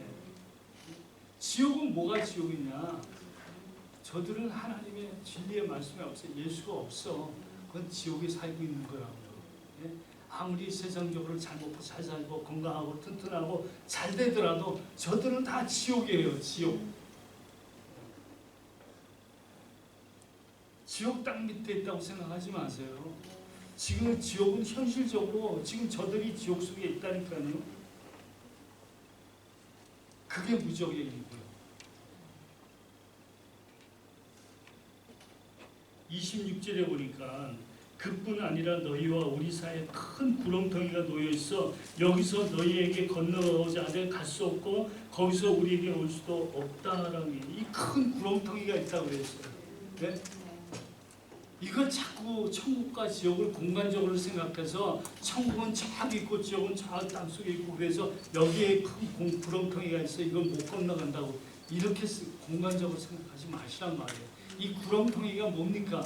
지옥은 뭐가 지옥이냐? 저들은 하나님의 진리의 말씀이 없어. 예수가 없어. 그건 지옥에 살고 있는 거라고요. 예? 아무리 세상적으로 잘 먹고 잘 살고 건강하고 튼튼하고 잘 되더라도 저들은 다 지옥이에요. 지옥. 지옥 땅 밑에 있다고 생각하지 마세요. 지금 지옥은 현실적으로 지금 저들이 지옥 속에 있다니까요. 그게 무적의 일이고요. 26절에 보니까 그뿐 아니라 너희와 우리 사이에 큰 구렁텅이가 놓여 있어 여기서 너희에게 건너가고자 하되 갈 수 없고 거기서 우리에게 올 수도 없다라는 이 큰 구렁텅이가 있다고 그랬어요. 네? 이걸 자꾸 천국과 지옥을 공간적으로 생각해서 천국은 저기 있고 지옥은 저 땅속에 있고 그래서 여기에 큰 구렁텅이가 있어 이걸 못 건너간다고 이렇게 공간적으로 생각하지 마시란 말이에요. 이 구렁텅이가 뭡니까?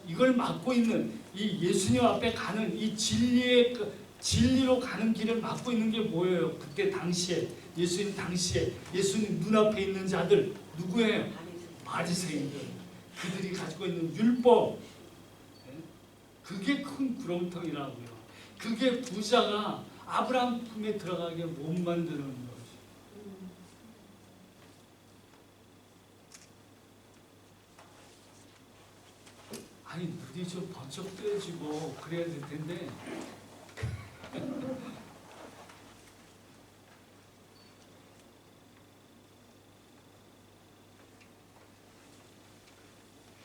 이걸 막고 있는 이 예수님 앞에 가는 이 진리로 가는 길을 막고 있는 게 뭐예요? 그때 당시에 예수님 눈앞에 있는 자들 누구예요? 바리새인들. 그들이 가지고 있는 율법, 그게 큰 구렁텅이라고요. 그게 부자가 아브라함 품에 들어가게 못 만드는 것이. 아니 눈이 좀 번쩍 뜨여지고 그래야 될 텐데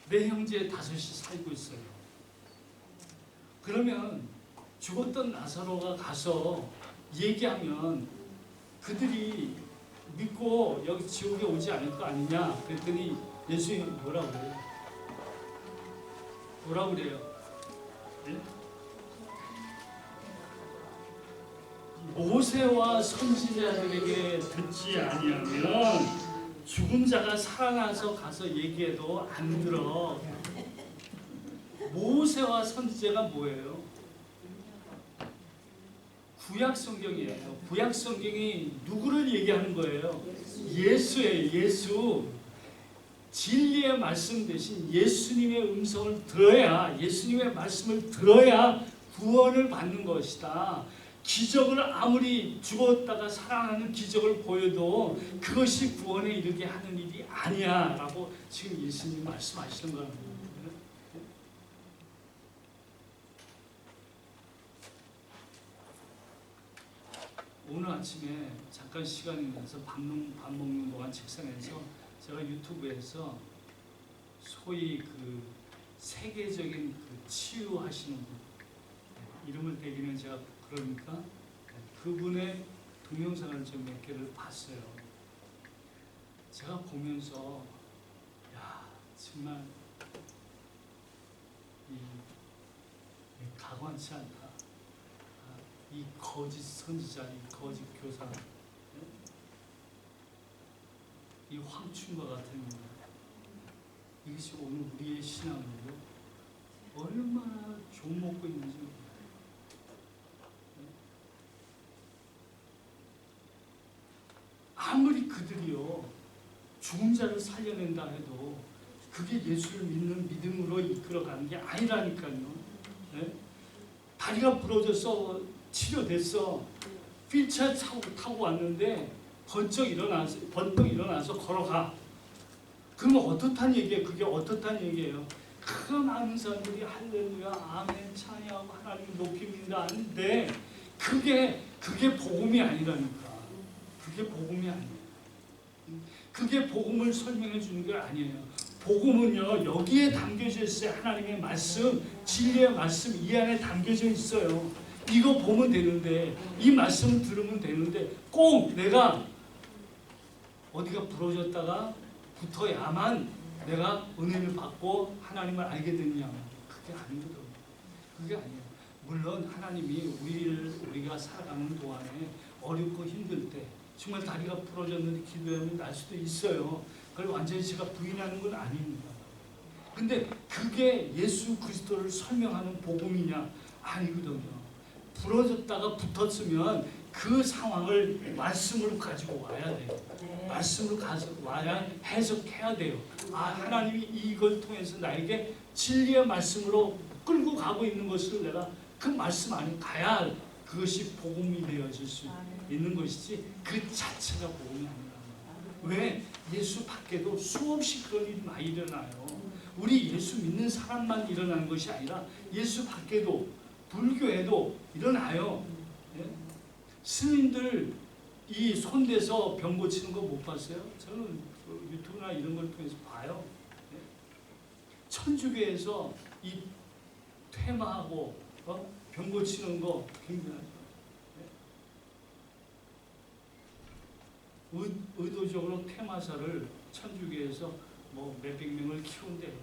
내 형제 5이 살고 있어요. 그러면 죽었던 나사로가 가서 얘기하면 그들이 믿고 여기 지옥에 오지 않을 거 아니냐 그랬더니 예수님이 뭐라고 그래요? 뭐라고 그래요? 네? 모세와 선지자들에게 듣지 아니하면 죽은 자가 살아나서 가서 얘기해도 안 들어. 모세와 선지자가 뭐예요? 구약 성경이에요. 구약 성경이 누구를 얘기하는 거예요? 예수예요. 예수. 진리의 말씀 대신 예수님의 음성을 들어야, 예수님의 말씀을 들어야 구원을 받는 것이다. 기적을 아무리 죽었다가 살아나는 기적을 보여도 그것이 구원에 이르게 하는 일이 아니야 라고 지금 예수님 말씀하시는 겁니다. 오늘 아침에 잠깐 시간이 나서 밥 먹는 동안 책상에서 제가 유튜브에서 소위 그 세계적인 그 치유하시는 분 이름을 대기는 제가 그러니까 그분의 동영상을 좀 몇 개를 봤어요. 제가 보면서 야 정말 이 가관치 않다. 이 거짓 선지자, 이 거짓 교사, 이 황충과 같은 이것이 오늘 우리의 신앙으로 얼마나 욕먹고 있는지 아무리 그들이요 죽은 자를 살려낸다 해도 그게 예수를 믿는 믿음으로 이끌어가는 게 아니라니까요. 네? 다리가 부러져서 치료됐어. 휠체어 타고 왔는데 번쩍 일어나서 걸어가. 그러면 어떻다는 얘기예요? 그게 어떻다는 얘기예요? 그 많은 사람들이 할렐루야 아멘 찬양하고 하나님 높입니다 하는데 그게 복음이 아니라니까. 그게 복음이 아니에요. 그게 복음을 설명해 주는 게 아니에요. 복음은요 여기에 담겨져 있어요. 하나님의 말씀, 진리의 말씀 이 안에 담겨져 있어요. 이거 보면 되는데, 이 말씀을 들으면 되는데, 꼭 내가 어디가 부러졌다가 붙어야만 내가 은혜를 받고 하나님을 알게 되느냐, 그게 아니거든요. 그게 아니에요. 물론 하나님이 우리가 살아가는 동안에 어렵고 힘들 때 정말 다리가 부러졌는데 기도하면 날 수도 있어요. 그걸 완전히 제가 부인하는 건 아닙니다. 근데 그게 예수 그리스도를 설명하는 복음이냐? 아니거든요. 부러졌다가 붙었으면 그 상황을 말씀으로 가지고 와야 돼요. 말씀으로 가지고 와야 해석해야 돼요. 아, 하나님이 이걸 통해서 나에게 진리의 말씀으로 끌고 가고 있는 것을 내가 그 말씀 안에 가야 그것이 복음이 되어질 수 있는 것이지 그 자체가 복음이 아니라. 왜? 예수 밖에도 수없이 그런 일이 많이 일어나요. 우리 예수 믿는 사람만 일어나는 것이 아니라 예수 밖에도 불교에도 일어나요. 예? 스님들 이 손대서 병 고치는 거 못 봤어요? 저는 유튜브나 이런 걸 통해서 봐요. 예? 천주교에서 이 퇴마하고 병 고치는 거 굉장하죠. 예? 의도적으로 퇴마사를 천주교에서 뭐 몇백 명을 키운대.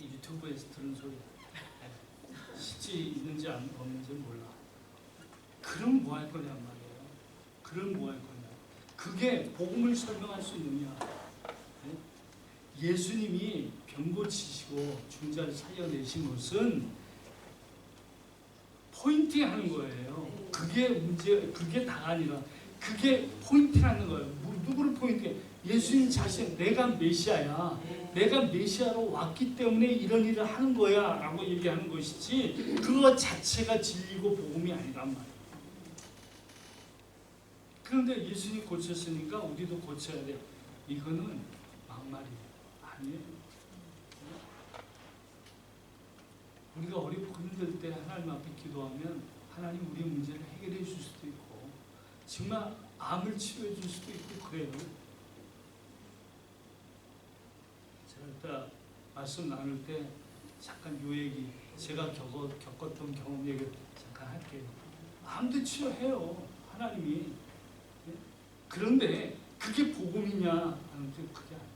유튜브에서 들은 소리. 실제 있는지 없는지 몰라. 그럼 뭐 할 거냐 말이에요. 그럼 뭐 할 거냐. 그게 복음을 설명할 수 있느냐. 예? 예수님이 병 고치시고 중자를 살려내신 것은 포인팅 하는 거예요. 그게 문제, 그게 다가 아니라 그게 포인팅하는 거예요. 누구를 포인팅해? 예수님 자신, 내가 메시아야. 내가 메시아로 왔기 때문에 이런 일을 하는 거야 라고 얘기하는 것이지 그거 자체가 진리고 복음이 아니란 말이에요. 그런데 예수님 고쳤으니까 우리도 고쳐야 돼. 이거는 막말이에요. 아니에요. 우리가 어렵고 힘들 때 하나님 앞에 기도하면 하나님 우리 문제를 해결해 줄 수도 있고 정말 암을 치료해 줄 수도 있고 그래요. 제가 말씀 나눌 때 잠깐 요 얘기, 제가 겪었던 경험 얘기 잠깐 할게요. 암도 치료해요, 하나님이. 예? 그런데 그게 복음이냐 하는데 그게 아니에요.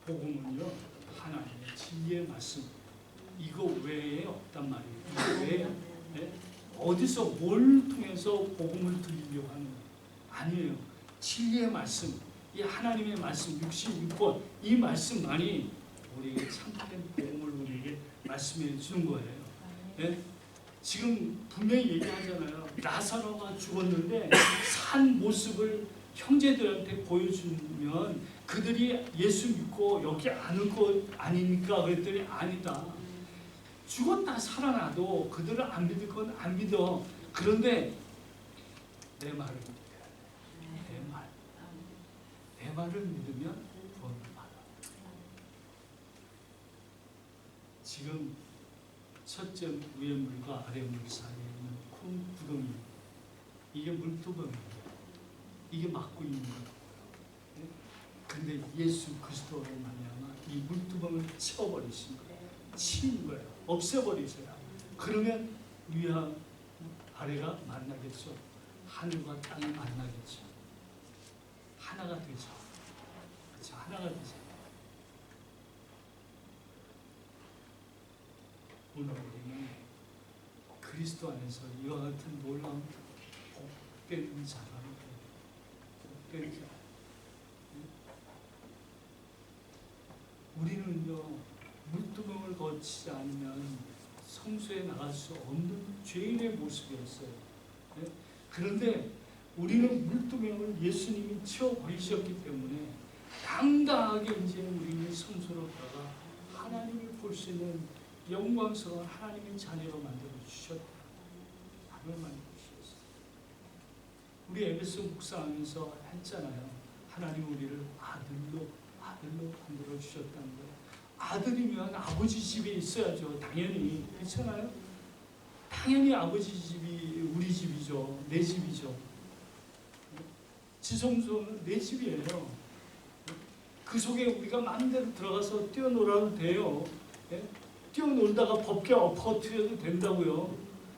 복음은요, 하나님의 진리의 말씀, 이거 외에 없단 말이에요. 이거 외에 예? 어디서 뭘 통해서 복음을 드리려고 하는 거예요? 아니에요. 진리의 말씀, 이 하나님의 말씀 66권 이 말씀만이 우리에게 참된 복음을 우리에게 말씀해 주는 거예요. 예? 지금 분명히 얘기하잖아요. 나사로가 죽었는데 산 모습을 형제들한테 보여주면 그들이 예수 믿고 여기 안 올 것 아닙니까? 그랬더니 아니다. 죽었다 살아나도 그들을 안 믿을 건 안 믿어. 그런데 내 말을 내 말을 믿으면 구원을 받아. 지금 첫째 위의 물과 아래 물 사이에 있는 큰 구덩이, 이게 물두덩이에요. 이게 막고 있는 거예요. 근데 예수 그리스도로 말미암아 이 물두덩이를 채워버리신 거예요. 치는 거예요. 없애버리세요. 그러면 위와 아래가 만나겠죠. 하늘과 땅이 만나겠죠. 하나가 되죠. 그렇죠? 하나가 되죠. 오늘 우리는 그리스도 안에서 이와 같은 놀라운 복된 자가 복된 자. 우리는요 물두멍을 거치지 않으면 성소에 나갈 수 없는 죄인의 모습이었어요. 네? 그런데 우리는 물두멍을 예수님이 치워버리셨기 때문에 당당하게 이제 우리는 성소로 들어가 하나님을 볼 수 있는 영광스러운 하나님의 자녀로 만들어 주셨다. 답을 만들어 주셨어요. 우리 에베소 묵상하면서 했잖아요. 하나님 우리를 아들로 만들어 주셨다는 거예요. 아들이면 아버지 집에 있어야죠. 당연히. 그렇잖아요. 당연히 아버지 집이 우리 집이죠. 내 집이죠. 지성소는 내 집이에요. 그 속에 우리가 마음대로 들어가서 뛰어놀아도 돼요. 예? 뛰어놀다가 법궤 엎어뜨려도 된다고요.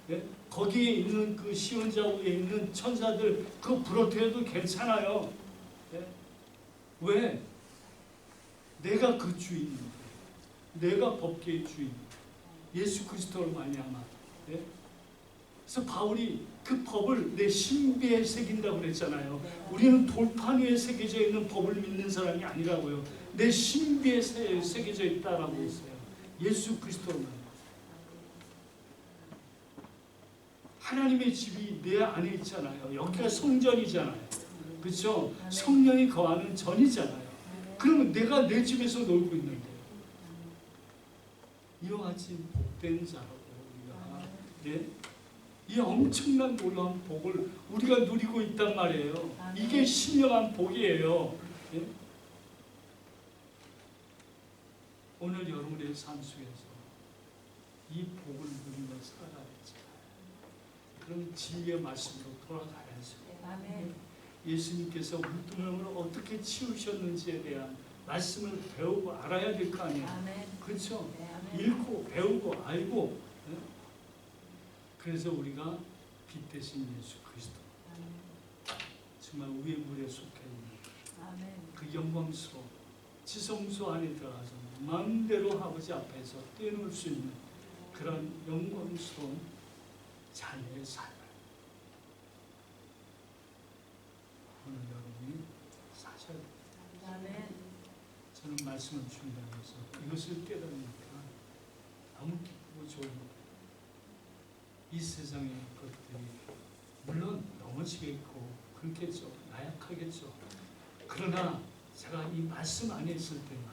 예? 거기에 있는 그 시온자국에 있는 천사들 그거 부러뜨려도 괜찮아요. 예? 왜? 내가 그 주인이에요. 내가 법궤의 주인. 예수 그리스도로 말미암아. 예? 그래서 바울이 그 법을 내 신비에 새긴다고 그랬잖아요. 우리는 돌판 위에 새겨져 있는 법을 믿는 사람이 아니라고요. 내 신비에 새겨져 있다라고 했어요. 예수 그리스도로. 하나님의 집이 내 안에 있잖아요. 여기가 성전이잖아요. 그렇죠? 성령이 거하는 전이잖아요. 그러면 내가 내 집에서 놀고 있는데 이와 같이 복된 자라고 우리가 이 엄청난 놀라운 복을 우리가 누리고 있단 말이에요. 이게 신령한 복이에요. 예? 오늘 여러분의 삶 속에서 이 복을 누리며 살아가야지. 그럼 진리의 말씀으로 돌아가야죠. 예수님께서 물두멍을 어떻게 치우셨는지에 대한 말씀을 배우고 알아야 될 거 아니에요. 그렇죠? 읽고 배우고 알고. 그래서 우리가 빛 대신 예수 그리스도 정말 위의 물에 속해 있는 그 영광스러운 지성소 안에 들어가서 마음대로 아버지 앞에서 뛰어놀 수 있는 그런 영광스러운 자녀의 삶을 오늘 여러분이 사셔야 됩니다. 저는 말씀을 준비하면서 이것을 깨달으니까 너무 기쁘고 좋은 것. 이 세상의 것들이 물론 넘어지겠고 그렇겠죠. 나약하겠죠. 그러나 제가 이 말씀 안에 있을 때만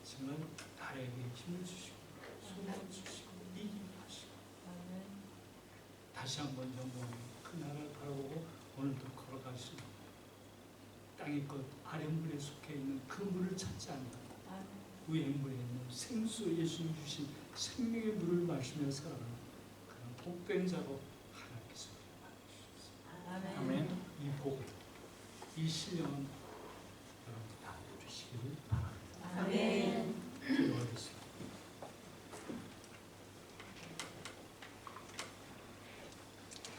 정말 나에게 힘을 주시고 소망을 주시고 이기게 하시고 다시 한번 영광의 그 나라를 바라보고 오늘도 걸어갈 수 있는 땅의 것 아랫물에 속해 있는 그 물을 찾지 않는 위의 물에 있는 생수 예수님 주신 생명의 물을 마시며 살아가는 복된 자로 하나님께서 만드셨습니다. 아멘. 이 복을, 이 신령한 여러분 다 누리시기를 바랍니다. 아멘. 기도하겠습니다.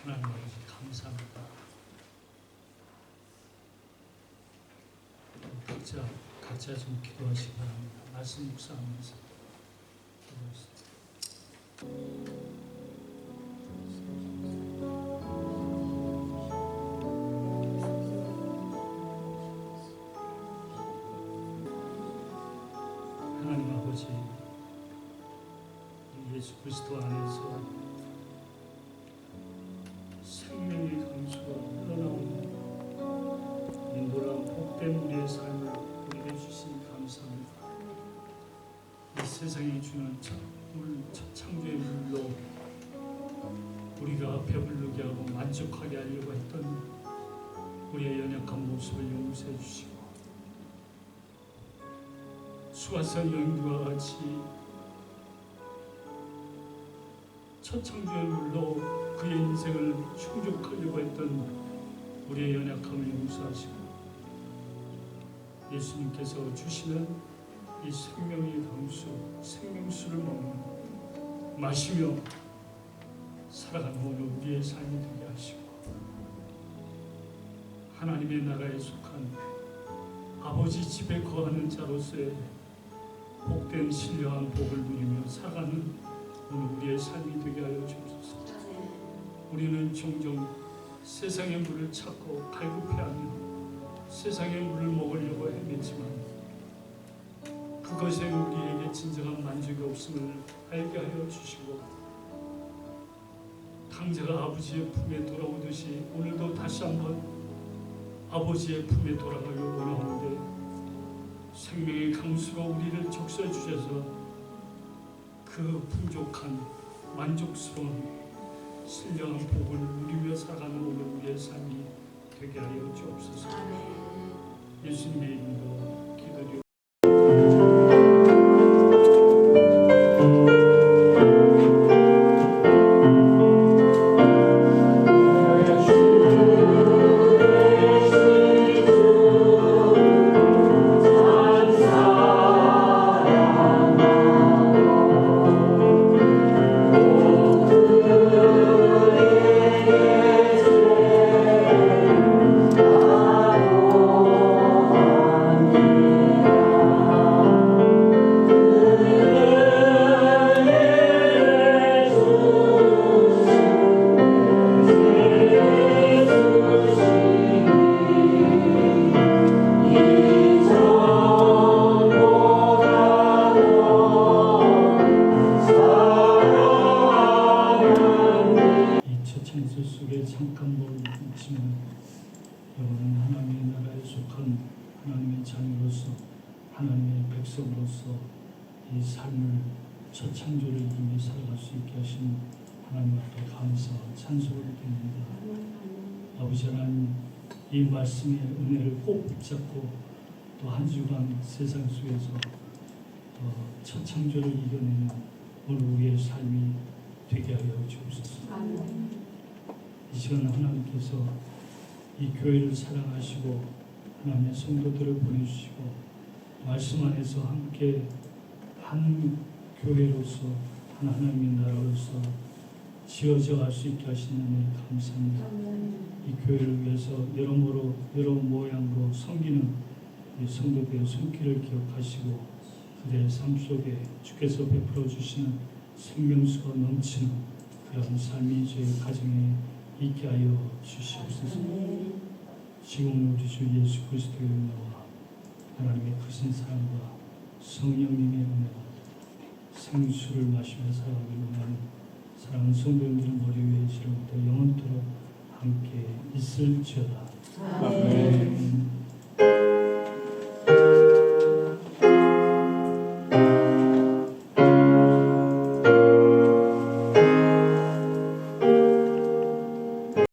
하나님 아버지 감사합니다. 각자 좀 기도하시기 바랍니다. 말씀 묵상하면서 기도하십시오. 하나님 아버지, 예수 그리스도 안에서 생명의 강수가 흘러나오는 이 놀라운 복된 우리의 삶을 우리에게 주시니 감사합니다. 이 세상에 주는 첫 창조의 물로 우리가 배부르게 하고 만족하게 하려고 했던 우리의 연약한 모습을 용서해 주시고 수완성 여인과 같이 첫 창조의 물로 그의 인생을 충족하려고 했던 우리의 연약함을 용서하시고 예수님께서 주시는 이 생명의 강수, 생명수를 먹는 마시며 살아가는 오늘 우리의 삶이 되게 하시고 하나님의 나라에 속한 아버지 집에 거하는 자로서의 복된 신령한 복을 누리며 살아가는 오늘 우리의 삶이 되게 하여 주옵소서. 우리는 종종 세상의 물을 찾고 갈급해하는 세상의 물을 먹으려고 헤매지만 그것에 우리에게 진정한 만족이 없음을 알게 하여 주시고 당자가 아버지의 품에 돌아오듯이 오늘도 다시 한번 아버지의 품에 돌아가길 원하는데 생명의 강수로 우리를 적셔주셔서 그 풍족한 만족스러운 신령한 복을 누리며 살아가는 오늘 우리의 삶이 되게 하여 주옵소서. 예수님의 이름으로 기도드리옵소서. 아 교회로서 하나님의 백성으로서 이 삶을 첫 창조를 이루며 살아갈 수 있게 하신 하나님 앞에 감사와 찬송을 드립니다. 아버지 하나님, 이 말씀의 은혜를 꼭 붙잡고 또 한 주간 세상 속에서 첫 창조를 이겨내는 오늘 우리의 삶이 되게 하여 주옵소서. 이 시간 하나님께서 이 교회를 사랑하시고 하나님의 성도들을 보내주시고 말씀 안에서 함께 한 교회로서 한 하나님의 나라로서 지어져 갈 수 있게 하시는 감사합니다. 이 교회를 위해서 여러모로 여러 모양으로 섬기는 이 성도들의 손길을 기억하시고 그들의 삶 속에 주께서 베풀어 주시는 생명수가 넘치는 그런 삶이 저희 가정에 있게 하여 주시옵소서. 지금은 우리 주 예수 그리스도의 은혜와 하나님의 크신 사랑과 성령님의 은혜가 생수를 마시며 살아가길 원하는 사랑하는 성도님들의 머리 위에 지금부터 영원토록 함께 있을지어다. 아멘.